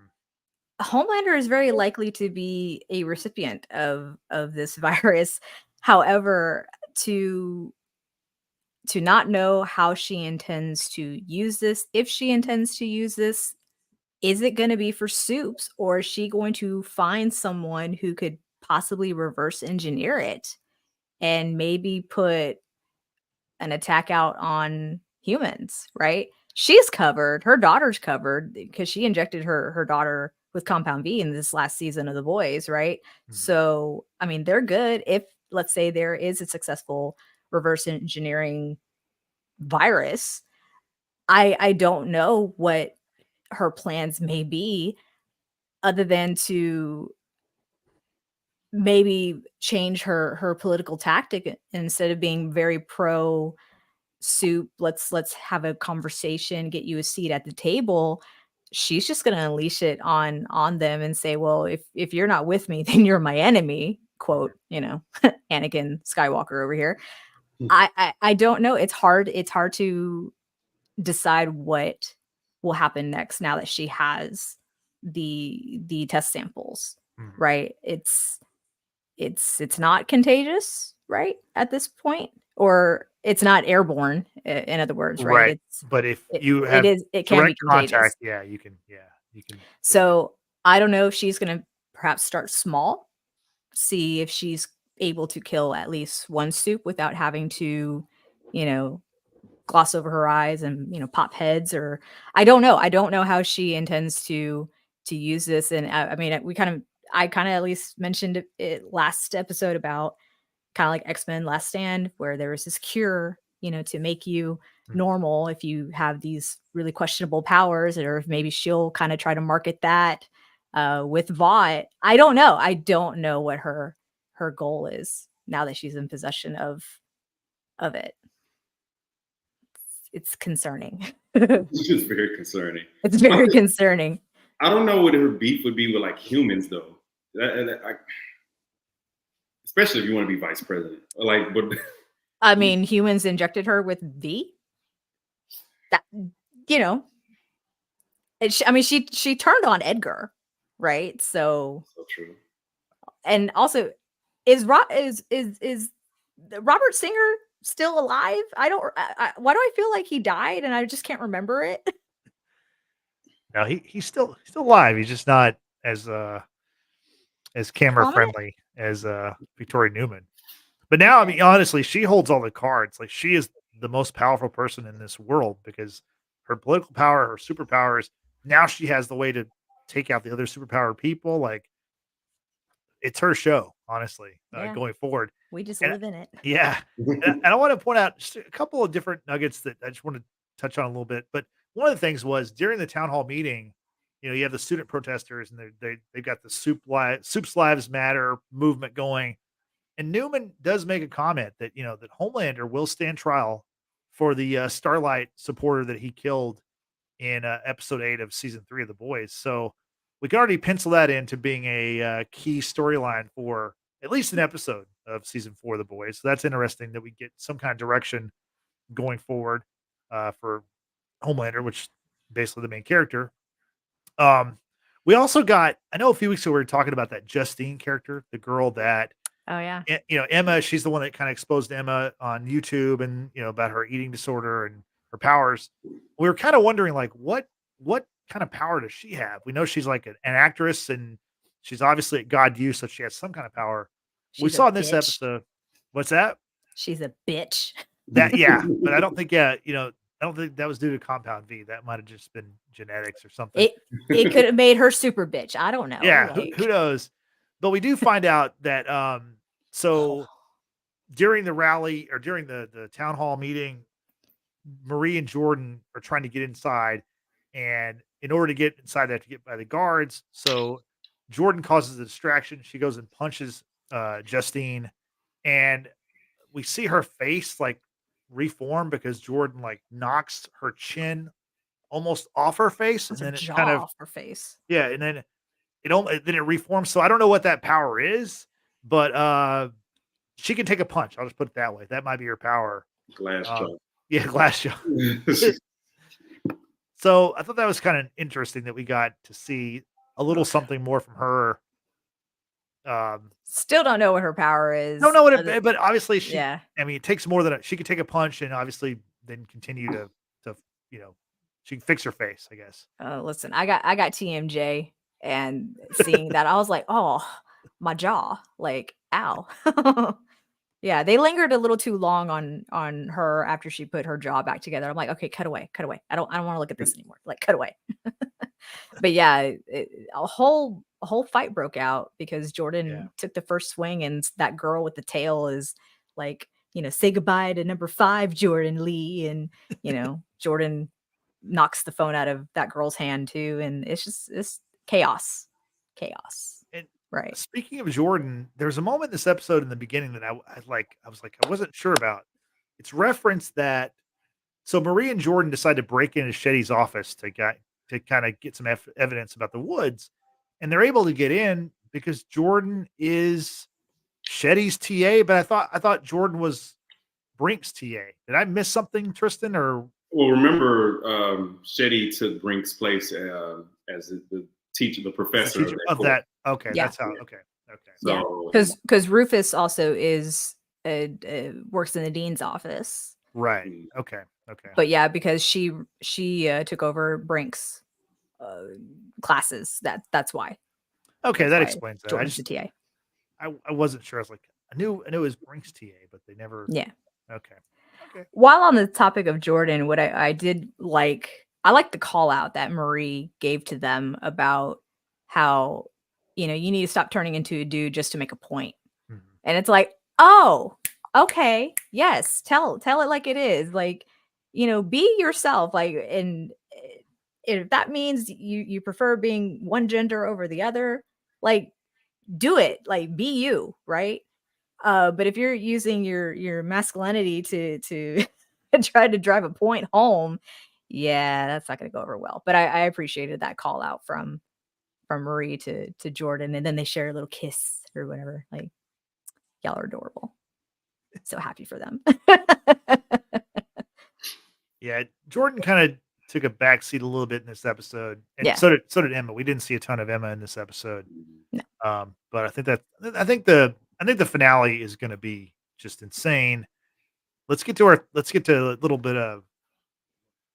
Homelander is very likely to be a recipient of this virus. However, to not know how she intends to use this, if she intends to use this, is it going to be for Soups, or is she going to find someone who could possibly reverse engineer it and maybe put an attack out on humans, right? She's covered. Her daughter's covered because she injected her daughter with compound V in this last season of The Boys, right? Mhm. So, I mean, they're good if, let's say, there is a successful reverse engineering virus. I don't know what her plans may be other than to maybe change her political tactic instead of being very pro Soup, let's have a conversation, get you a seat at the table. She's just going to unleash it on them and say, well, if you're not with me, then you're my enemy, quote, Anakin Skywalker over here. I don't know. It's hard to decide what will happen next now that she has the test samples, Mhm. right? It's not contagious, right, at this point, or it's not airborne, in other words, right? Right. But if It you it have is it can be direct contagious. contact, you can get it. So, I don't know if she's gonna perhaps start small, see if she's able to kill at least one Soup without having to, you know, gloss over her eyes and, pop heads, or I don't know. I don't know how she intends to use this, and I mean, I kinda at least mentioned it last episode about kinda like X-Men Last Stand, where there was this cure, to make you Mhm. normal if you have these really questionable powers, or if maybe she'll kinda try to market that, with Vought. I don't know. I don't know what her goal is now that she's in possession of it. It's concerning. It's just very concerning. It's very concerning. I don't know what her beef would be with like humans though. Especially if you want to be vice president. Like, but I mean, humans injected her with V. That you know, I mean, she turned on Edgar, right? So, so true. and also, is Robert Singer still alive? I don't. Why do I feel like he died and I just can't remember it? No, he's still alive. He's just not as camera Prominent. friendly as Victoria Newman. But now, I Okay. mean, honestly, she holds all the cards. Like she is the most powerful person in this world because her political power, her superpowers. Now she has the way to take out the other superpowered people. Like it's her show, honestly, Yeah, going forward. we just And live in it. yeah, and I want to point out just a couple of different nuggets that I just want to touch on a little bit. But one of the things was during the town hall meeting, you have the student protesters, and they've got the Soups Lives Matter movement going. And Newman does make a comment that that Homelander will stand trial for the Starlight supporter that he killed in episode 8 of season 3 of The Boys. So we can already pencil that into being a key storyline for at least an episode of season 4 of The Boys. So that's interesting that we get some kind of direction going forward for Homelander, which is basically the main character. Um, we also got, I know a few weeks ago we were talking about that Justine character, the girl that Oh yeah. Emma, she's the one that kind of exposed Emma on YouTube and, about her eating disorder and her powers. We were kind of wondering like what kind of power does she have? We know she's like an actress and she's obviously at God used, so she has some kind of power. We She's a saw in this bitch. episode. What's that? She's a bitch. That yeah, but I don't think I don't think that was due to compound V. That might have just been genetics or something. It could have made her super bitch. I don't know. Yeah, who knows? But we do find out that so during the rally or during the town hall meeting, Marie and Jordan are trying to get inside, and in order to get inside, they have to get by the guards. So Jordan causes a distraction. She goes and punches Justine, and we see her face like reform because Jordan like knocks her chin almost off her face, and It's her then it jaw kind of off her face. and then then it reforms. So I don't know what that power is, but she can take a punch. I'll just put it that way. That might be her power. Glass jaw. Yeah, glass jaw. So I thought that was kind of interesting that we got to see a little something more from her. Still don't know what her power is. Don't know what it, but obviously she. Yeah. I mean, it takes more than she could take a punch and obviously then continue to she can fix her face, I guess. Listen, I got TMJ, and seeing that I was like, oh, my jaw, like, ow. Yeah, they lingered a little too long on her after she put her jaw back together. I'm like, okay, cut away. I don't want to look at this anymore. Like, cut away. But yeah, a whole fight broke out because Jordan took the first swing, and that girl with the tail is like, say goodbye to number 5, Jordan Lee, and Jordan knocks the phone out of that girl's hand too, and it's chaos. And right. Speaking of Jordan, there's a moment in this episode in the beginning that I wasn't sure about. It's referenced that so Marie and Jordan decide to break into Shetty's office to kind of get some evidence about the woods, and they're able to get in because Jordan is Shetty's TA. But I thought Jordan was Brink's TA. Did I miss something, Tristan? Or well, remember, Shetty took Brink's place as the teacher, the professor of that. Okay, yeah. That's how. Okay. So, because Rufus also is works in the dean's office. Right. Okay. But yeah, because she took over Brink's classes. That's why. Okay, that explains that. Jordan's the TA. I wasn't sure. I was like, I knew it was Brink's TA, but they never. Yeah. Okay. While on the topic of Jordan, what I did like, I like the call out that Marie gave to them about how, you need to stop turning into a dude just to make a point. Mm-hmm. And it's like, oh, okay. Yes. Tell it like it is. Like, be yourself. Like, and if that means you prefer being one gender over the other, like, do it. Like, be you. Right. But if you're using your masculinity to try to drive a point home, yeah, that's not going to go over well. But I appreciated that call out from Marie to Jordan, and then they share a little kiss or whatever. Like, y'all are adorable. So happy for them. Yeah, Jordan kind of took a backseat a little bit in this episode, and so did Emma. We didn't see a ton of Emma in this episode. No. But I think the finale is going to be just insane. Let's get to a little bit of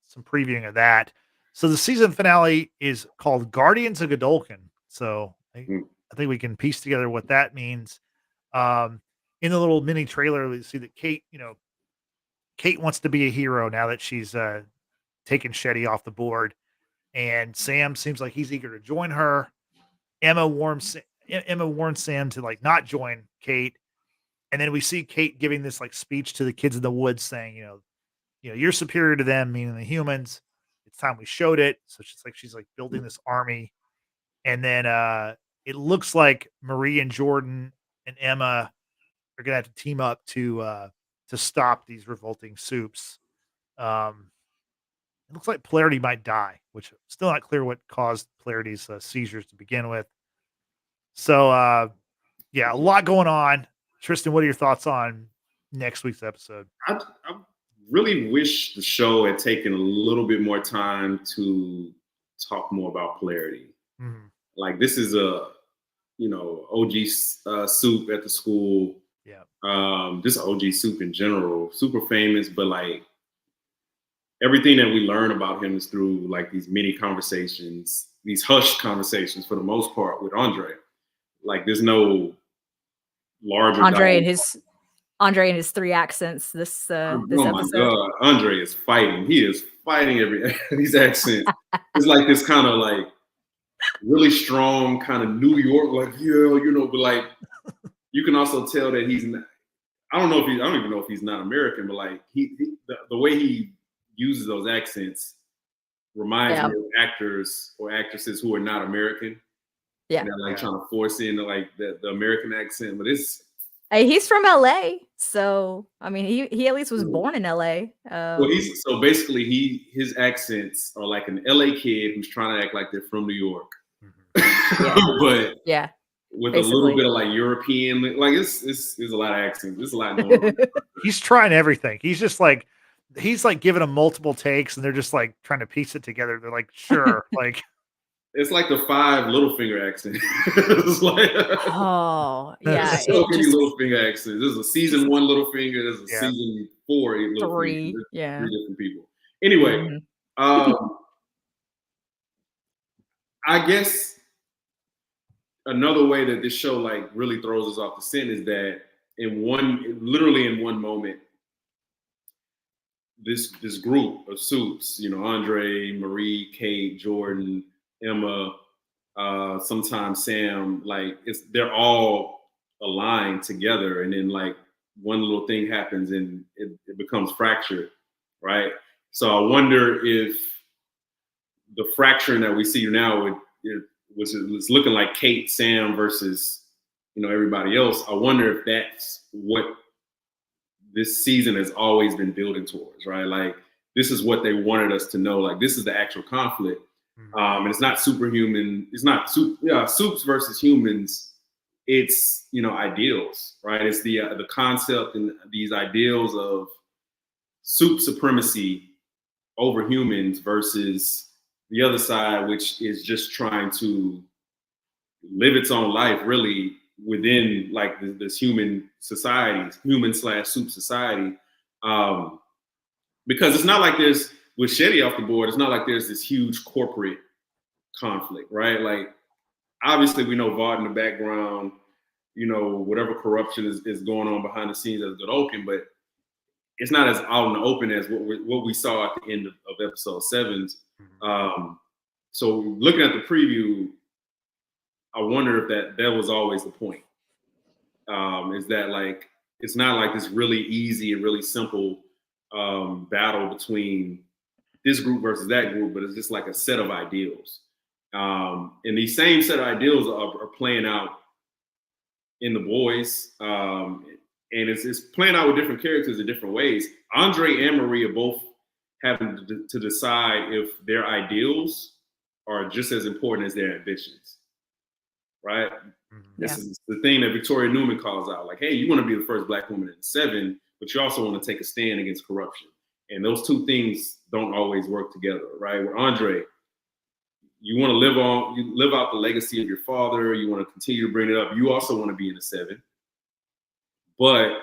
some previewing of that. So the season finale is called Guardians of Godolkin. So I think we can piece together what that means. In the little mini trailer, we see that Kate wants to be a hero now that she's taken Shetty off the board, and Sam seems like he's eager to join her. Emma warns Sam to like not join Kate. And then we see Kate giving this like speech to the kids in the woods saying, you're superior to them, meaning the humans. It's time we showed it. So she's like building this army. And then it looks like Marie and Jordan and Emma are going to have to team up to stop these revolting soups. It looks like Polarity might die, which still not clear what caused Polarity's seizures to begin with. So, a lot going on. Tristan, what are your thoughts on next week's episode? I really wish the show had taken a little bit more time to talk more about Polarity. Mm-hmm. Like, this is a, OG soup at the school. Yeah. Just OG soup in general, super famous, but like everything that we learn about him is through like these mini conversations, these hushed conversations for the most part with Andre. Like, there's no larger Andre and his 3 accents this episode. My God, Andre is fighting. He is fighting these accents. It's like this kind of like really strong kind of New York, like, but like you can also tell that he's not, I don't even know if he's not American, but like the way he uses those accents reminds me of actors or actresses who are not American. Yeah. And they're like trying to force in like the American accent, but it's He's from LA, so I mean, he at least was born in LA. well, he's so basically his accents are like an LA kid who's trying to act like they're from New York, but yeah, with a basically. little bit of like European, like it's a lot of accents. There's a lot going on. He's trying everything. He's just like he's like giving them multiple takes, and they're just like trying to piece it together. They're like, sure, like It's like the 5 Littlefinger accent. It's like Oh, yeah. there's so many Littlefinger accents. There's a season 1 Littlefinger. There's a season 4 Littlefinger. 3, yeah. 3 different people. Anyway, I guess another way that this show like really throws us off the scent is that literally in one moment, this group of Supes, you know, Andre, Marie, Kate, Jordan, Emma, sometimes Sam, like they're all aligned together, and then like one little thing happens and it becomes fractured, right? So I wonder if the fracturing that we see now was looking like Kate, Sam versus, you know, everybody else. I wonder if that's what this season has always been building towards, right? Like this is what they wanted us to know. Like this is the actual conflict. And it's not superhuman. It's not Supes versus humans. It's, you know, ideals, right? It's the concept and these ideals of Supe supremacy over humans versus the other side, which is just trying to live its own life, really within like this human society, human/Supe society, because it's not like there's. With Shetty off the board, it's not like there's this huge corporate conflict, right? Like, obviously, we know Vaught in the background, you know, whatever corruption is going on behind the scenes as Godolkin, but it's not as out in the open as what we saw at the end of episode 7. So looking at the preview, I wonder if that was always the point. Is that like, it's not like this really easy and really simple battle between this group versus that group, but it's just like a set of ideals. And these same set of ideals are playing out in The Boys. And it's playing out with different characters in different ways. Andre and Marie are both having to decide if their ideals are just as important as their ambitions, right? This is the thing that Victoria Neuman calls out. Like, hey, you want to be the first Black woman in 7, but you also want to take a stand against corruption. And those two things don't always work together, right? With Andre, you want to live out the legacy of your father. You want to continue to bring it up. You also want to be in the 7, but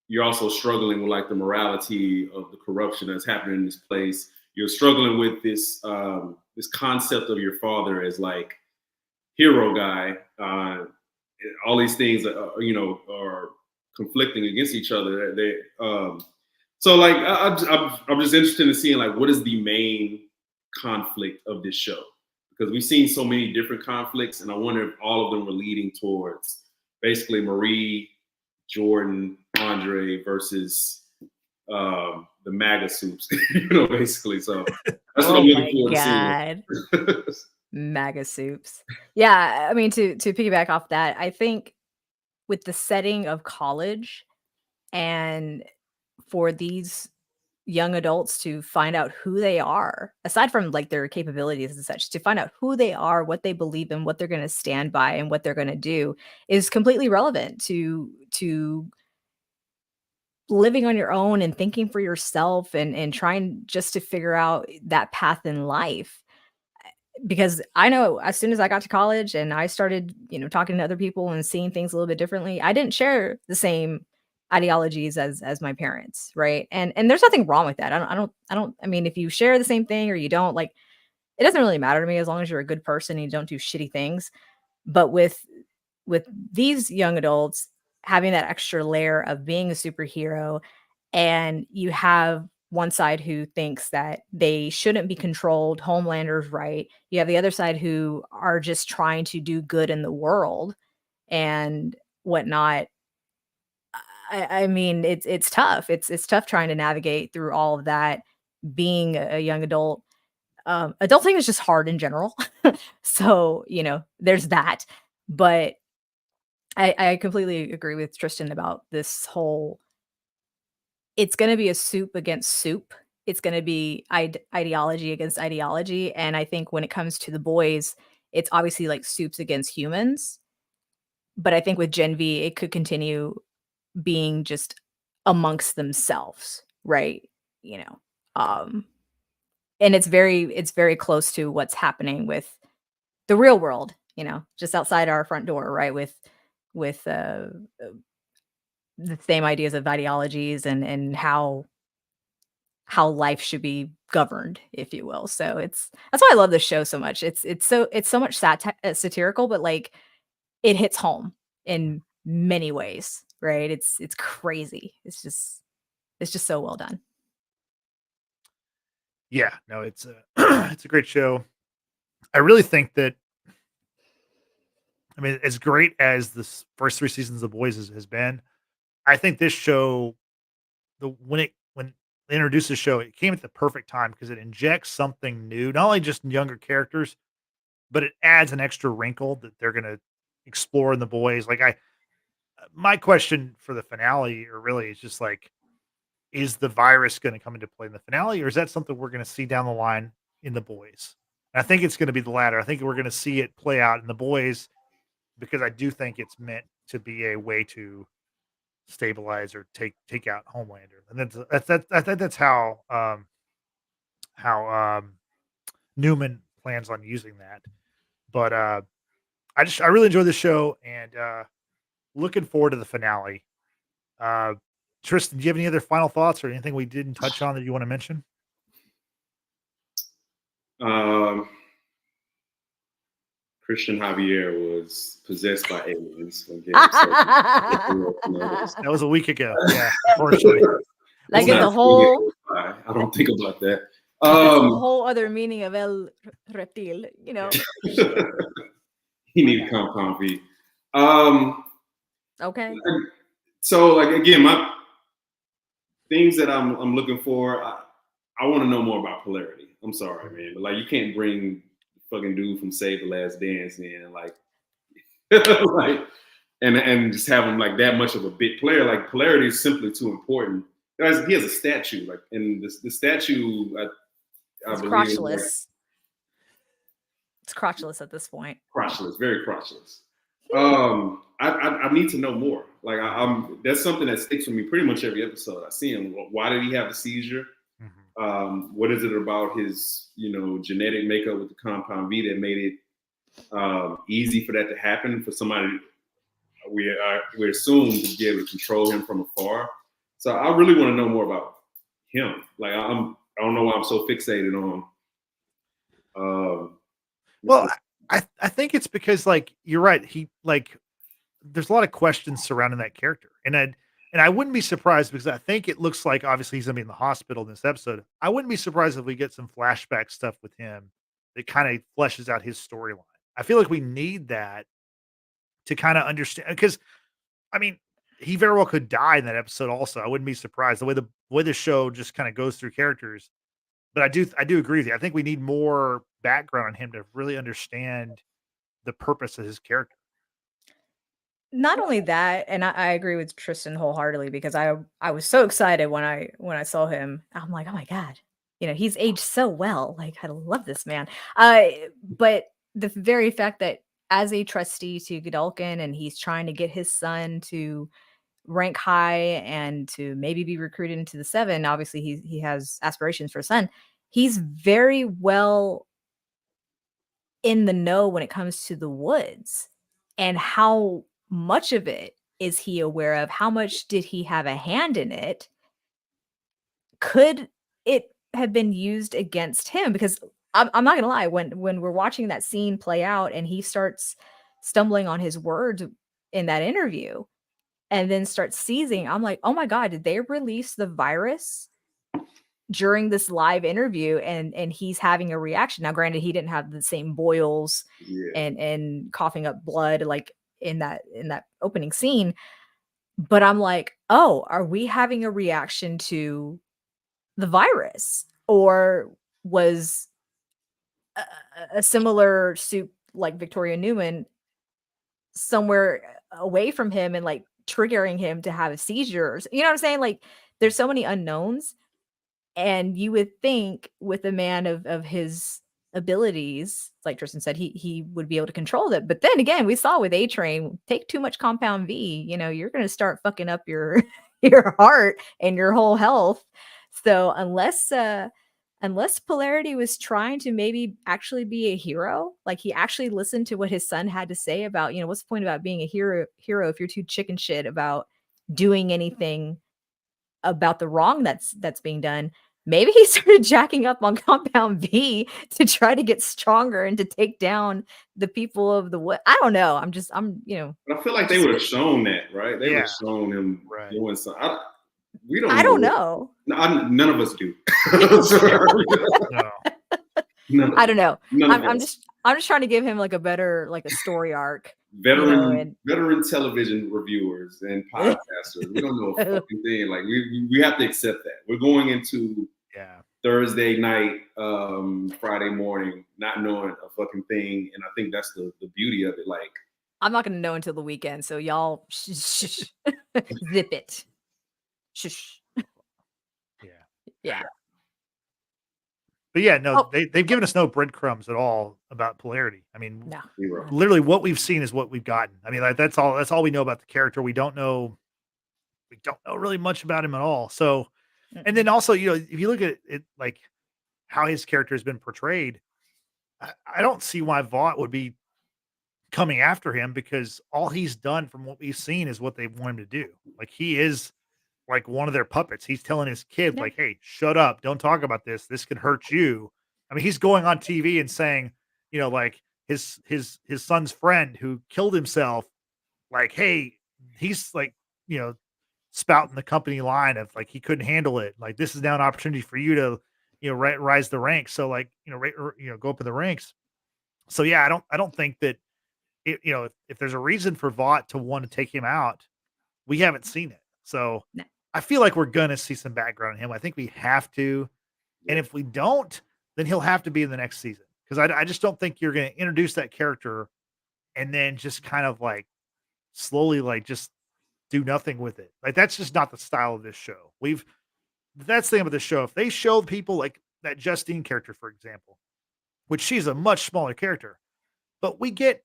you're also struggling with like the morality of the corruption that's happening in this place. You're struggling with this this concept of your father as like hero guy. All these things are conflicting against each other. So like I'm just interested in seeing like what is the main conflict of this show, because we've seen so many different conflicts, and I wonder if all of them were leading towards basically Marie, Jordan, Andre versus the MAGA Supes, you know, basically. So that's what I'm looking forward to seeing. MAGA Supes. Yeah, I mean, to piggyback off that, I think with the setting of college and for these young adults to find out who they are, aside from like their capabilities and such, to find out who they are, what they believe in, what they're going to stand by, and what they're going to do is completely relevant to living on your own and thinking for yourself and trying just to figure out that path in life. Because I know as soon as I got to college and I started, you know, talking to other people and seeing things a little bit differently, I didn't share the same ideologies as my parents, right? And there's nothing wrong with that. I mean, if you share the same thing or you don't, like, it doesn't really matter to me as long as you're a good person and you don't do shitty things. But with these young adults having that extra layer of being a superhero, and you have one side who thinks that they shouldn't be controlled, Homelander's right. You have the other side who are just trying to do good in the world and whatnot. I mean, it's tough. It's tough trying to navigate through all of that, being a young adult. Adulting is just hard in general. So, there's that. But I completely agree with Tristan about this whole it's gonna be a soup against soup. It's gonna be ideology against ideology, and I think when it comes to the boys, it's obviously like soups against humans, but I think with Gen V, it could continue being just amongst themselves, right? You know, um, and it's very close to what's happening with the real world, just outside our front door, right? With the same ideas of ideologies and how life should be governed, if you will. So that's why I love this show so much. It's so much satirical, but like it hits home in many ways, right? It's crazy. It's just so well done. Yeah, no, it's a it's a great show. I really think that I mean, as great as this first 3 seasons of Boys has been, I think this show, when they introduced the show, it came at the perfect time because it injects something new, not only just younger characters, but it adds an extra wrinkle that they're gonna explore in The Boys. Like, my question for the finale, or really is just like, is the virus gonna come into play in the finale, or is that something we're gonna see down the line in The Boys? And I think it's gonna be the latter. I think we're gonna see it play out in The Boys because I do think it's meant to be a way to stabilize or take out Homelander, and that's I think that's how Newman plans on using that. But I really enjoyed the show, and looking forward to the finale. Uh, Tristan, do you have any other final thoughts or anything we didn't touch on that you want to mention? Um, Christian Javier was possessed by aliens. Again, so That was a week ago. Yeah, unfortunately. Like It's it's a not whole I don't think about that. that's a whole other meaning of El Reptil, He My needed bad. compound V. Um, Okay. so like again, my things that I'm looking for. I want to know more about polarity. I'm sorry, man, but like you can't bring the fucking dude from Save the Last Dance in, like, like, and just have him like that much of a big player. Like polarity is simply too important. Guys, he has a statue, like, and the statue, I It's believe, is like crotchless. It's crotchless at this point. crotchless, very crotchless. I need to know more. Like I'm that's something that sticks with me pretty much every episode. I see him. Why did he have a seizure? Mhm. What is it about his genetic makeup with the compound V that made it easy for that to happen for somebody we assume to be able to control him from afar? So I really want to know more about him. Like I don't know why I'm so fixated on. Well, I think it's because, like, you're right. There's a lot of questions surrounding that character, and I wouldn't be surprised because I think it looks like obviously he's gonna be in the hospital in this episode. I wouldn't be surprised if we get some flashback stuff with him that kind of fleshes out his storyline. I feel like we need that to kind of understand because I mean he very well could die in that episode. Also, I wouldn't be surprised the way the show just kind of goes through characters. But I do agree with you. I think we need more background on him to really understand the purpose of his character. Not only that, and I agree with Tristan wholeheartedly because I was so excited when I saw him. I'm like, oh my god, he's aged so well. Like I love this man. But the very fact that as a trustee to Godolkin and he's trying to get his son to rank high and to maybe be recruited into the seven. Obviously, he has aspirations for his son. He's very well in the know when it comes to the woods and how much of it is he aware of? How much did he have a hand in it? Could it have been used against him? Because I'm not gonna lie, when we're watching that scene play out and he starts stumbling on his words in that interview and then starts seizing, I'm like, oh my god, did they release the virus during this live interview and he's having a reaction? Now granted he didn't have the same boils Yeah. and coughing up blood like in that opening scene, but I'm like, oh, are we having a reaction to the virus, or was a similar soup like Victoria Neuman somewhere away from him and like triggering him to have a seizure. You know what I'm saying? Like there's so many unknowns, and you would think with a man of his abilities, like Tristan said, he would be able to control it. But then again, we saw with A Train, take too much compound V, you're gonna start fucking up your your heart and your whole health. So unless Polarity was trying to maybe actually be a hero, like he actually listened to what his son had to say about, what's the point about being a hero if you're too chicken shit about doing anything about the wrong that's being done. Maybe he started jacking up on compound V to try to get stronger and to take down the people of the wood. I don't know. But I feel like they would have shown that, right? They would have shown him doing something. We don't. I don't know. None of us do. No. I don't know. I'm just trying to give him like a better, like a story arc. Veteran television reviewers and podcasters. We don't know a fucking thing. Like we have to accept that. We're going into Thursday night, Friday morning, not knowing a fucking thing. And I think that's the beauty of it. Like I'm not gonna know until the weekend, so y'all zip it. Shush. Yeah. But yeah, no, they've given us no breadcrumbs at all about Polarity. I mean, no. Literally what we've seen is what we've gotten. I mean, like that's all we know about the character. We don't know really much about him at all. So, and then also, if you look at it, like how his character has been portrayed, I don't see why Vought would be coming after him, because all he's done from what we've seen is what they want him to do. Like he is like one of their puppets. He's telling his kid, like, hey, shut up. Don't talk about this. This could hurt you. I mean, he's going on TV and saying, like his son's friend who killed himself, like, hey, he's like, spouting the company line of like, he couldn't handle it. Like, this is now an opportunity for you to, rise the ranks. So like, go up in the ranks. So yeah, I don't think that it, if there's a reason for Vought to want to take him out, we haven't seen it. So no. I feel like we're going to see some background on him. I think we have to. And if we don't, then he'll have to be in the next season. Because I just don't think you're going to introduce that character and then just kind of like slowly like just do nothing with it. Like that's just not the style of this show. That's the thing about this show. If they show people like that Justine character, for example, which she's a much smaller character, but we get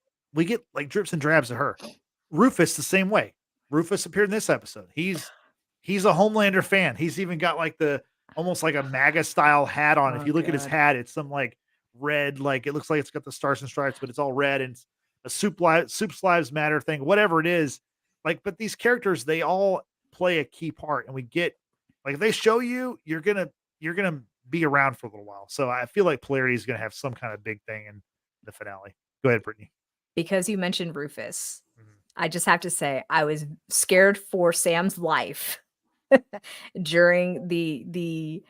like drips and drabs of her. Rufus the same way. Rufus appeared in this episode. He's a Homelander fan. He's even got like almost like a MAGA style hat on. If you look at his hat, it's some like red, like it looks like it's got the stars and stripes, but it's all red, and it's a Soup's Lives Matter thing, whatever it is. Like, but these characters, they all play a key part, and we get like if they show you, you're gonna be around for a little while. So I feel like Polarity is gonna have some kind of big thing in the finale. Go ahead, Brittany. Because you mentioned Rufus, I just have to say I was scared for Sam's life during the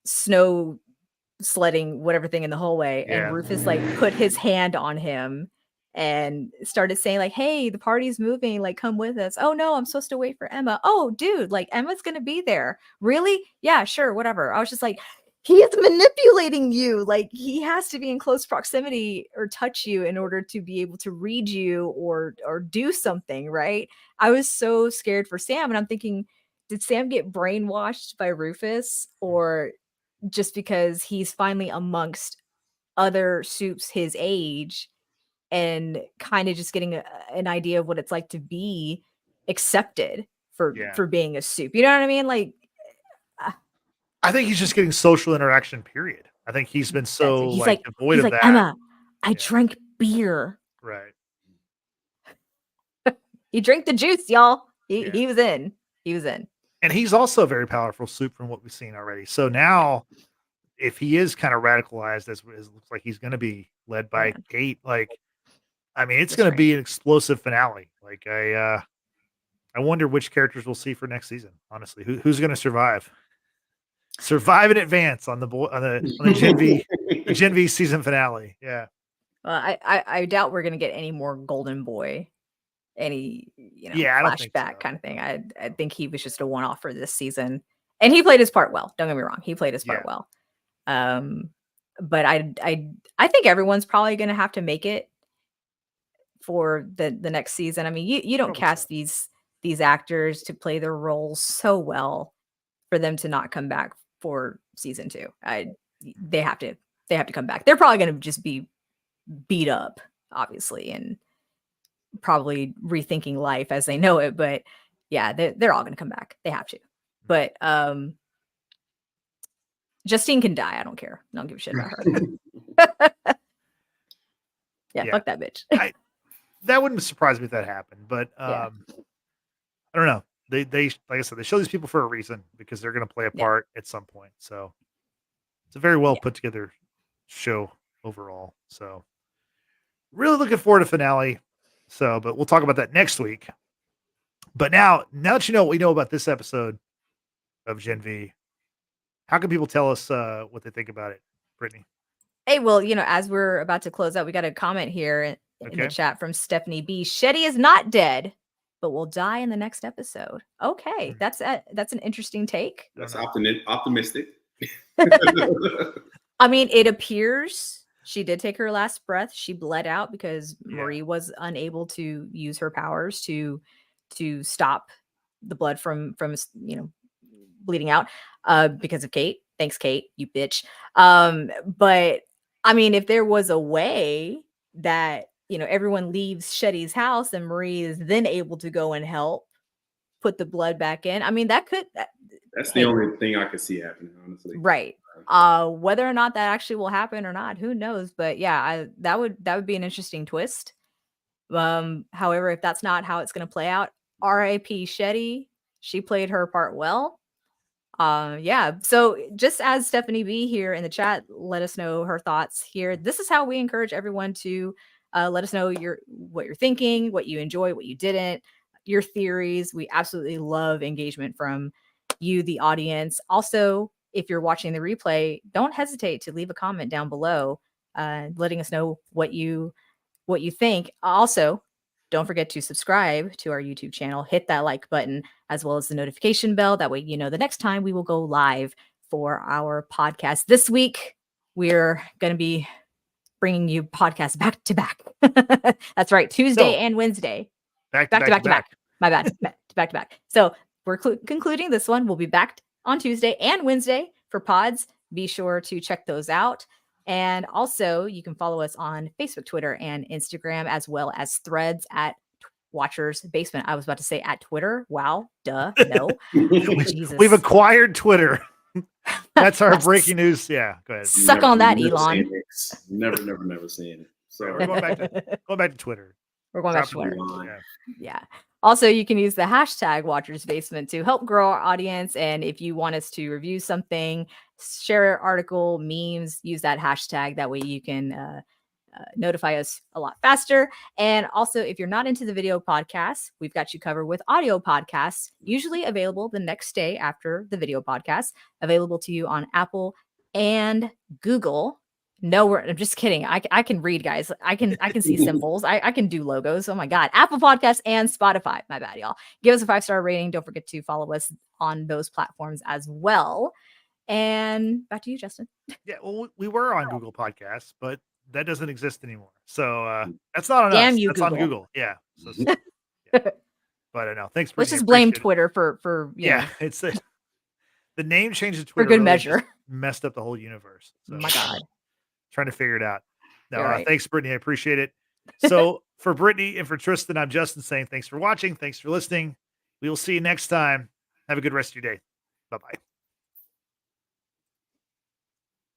snow sledding, whatever thing in the hallway. Yeah. And Rufus like put his hand on him and started saying like, hey, the party's moving, like come with us. Oh no, I'm supposed to wait for Emma. Oh dude, like Emma's gonna be there. Really? Yeah, sure, whatever. I was just like, he is manipulating you. Like he has to be in close proximity or touch you in order to be able to read you or do something, right? I was so scared for Sam, and I'm thinking, did Sam get brainwashed by Rufus, or just because he's finally amongst other soups his age and kind of just getting an idea of what it's like to be accepted for being a soup? You know what I mean? Like, I think he's just getting social interaction, period. I think he's been so like devoid of that. Emma, I drank beer. Right. He drank the juice, y'all. He was in. He was in. And he's also a very powerful soup from what we've seen already. So now, if he is kind of radicalized, as it looks like he's going to be led by Kate, like, I mean, it's going to be an explosive finale. Like, I wonder which characters we'll see for next season. Honestly, who's going to survive in advance on the Gen V season finale? Yeah. Well, I doubt we're going to get any more Golden Boy, any flashback kind of thing. I think he was just a one-off for this season, and he played his part well. Don't get me wrong, he played his part well. but I think everyone's probably gonna have to make it for the next season. I mean, you don't Probably cast so. these actors to play their roles so well for them to not come back for season 2. They have to come back. They're probably gonna just be beat up, obviously, and probably rethinking life as they know it. But yeah, they're all gonna come back. They have to. But Justine can die. I don't care. I don't give a shit about her. Yeah, fuck that bitch. That wouldn't surprise me if that happened, but Yeah. I don't know. They like I said, they show these people for a reason because they're going to play a Yeah. part at some point. So it's a very well Yeah. put together show overall. So really looking forward to finale. So, but we'll talk about that next week. But now that you know what we know about this episode of Gen V, how can people tell us what they think about it, Brittany? Hey, well, as we're about to close out, we got a comment here in the Okay. chat from Stephanie B. Shetty is not dead, but will die in the next episode. Okay, that's an interesting take. That's optimistic. I mean, it appears she did take her last breath. She bled out because Marie was unable to use her powers to stop the blood from bleeding out because of Kate. Thanks, Kate, you bitch. But I mean, if there was a way that everyone leaves Shetty's house and Marie is then able to go and help put the blood back in, I mean, that could. That's the only thing I could see happening, honestly. Right. Whether or not that actually will happen or not, who knows? But yeah, that would be an interesting twist. However, if that's not how it's going to play out, R.I.P. Shetty. She played her part well. Yeah. So just as Stephanie B here in the chat, let us know her thoughts here. This is how we encourage everyone to let us know what you're thinking, what you enjoy, what you didn't, your theories. We absolutely love engagement from you, the audience. Also, if you're watching the replay, don't hesitate to leave a comment down below, letting us know what you think. Also, don't forget to subscribe to our YouTube channel, hit that like button, as well as the notification bell. That way, the next time we will go live for our podcast. This week, we're going to be bringing you podcasts back to back. That's right. Tuesday and Wednesday. Back to back. My bad. Back to back. So we're concluding this one. We'll be back on Tuesday and Wednesday for pods. Be sure to check those out. And also, you can follow us on Facebook, Twitter, and Instagram, as well as Threads at Watchers Basement. I was about to say at Twitter. Wow. Duh. No. Jesus. We've acquired Twitter. That's our breaking news. Yeah. Go ahead. Suck on that, Elon. Never saying it. Sorry. We're going back to Twitter. We're going back to Twitter. Yeah. Also, you can use the hashtag Watchers Basement to help grow our audience. And if you want us to review something, share an article, memes, use that hashtag. That way you can notify us a lot faster. And also, if you're not into the video podcast, we've got you covered with audio podcasts, usually available the next day after the video podcast, available to you on Apple and Google. No, I'm just kidding. I can read, guys. I can see symbols. I can do logos. Oh my God. Apple Podcasts and Spotify. My bad, y'all. Give us a 5-star rating. Don't forget to follow us on those platforms as well. And back to you, Justin. Yeah, well, we were on Google Podcasts, but that doesn't exist anymore. So that's not on Damn us. you, that's Google. on Google. Yeah. So, yeah. But I know. Thanks, Let's Brittany. just blame Twitter for yeah. It's the name change to Twitter for good really measure. just messed up the whole universe. So, oh my God. Trying to figure it out. No, Right. Thanks, Brittany. I appreciate it. So for Brittany and for Tristan, I'm Justin saying thanks for watching. Thanks for listening. We will see you next time. Have a good rest of your day. Bye-bye.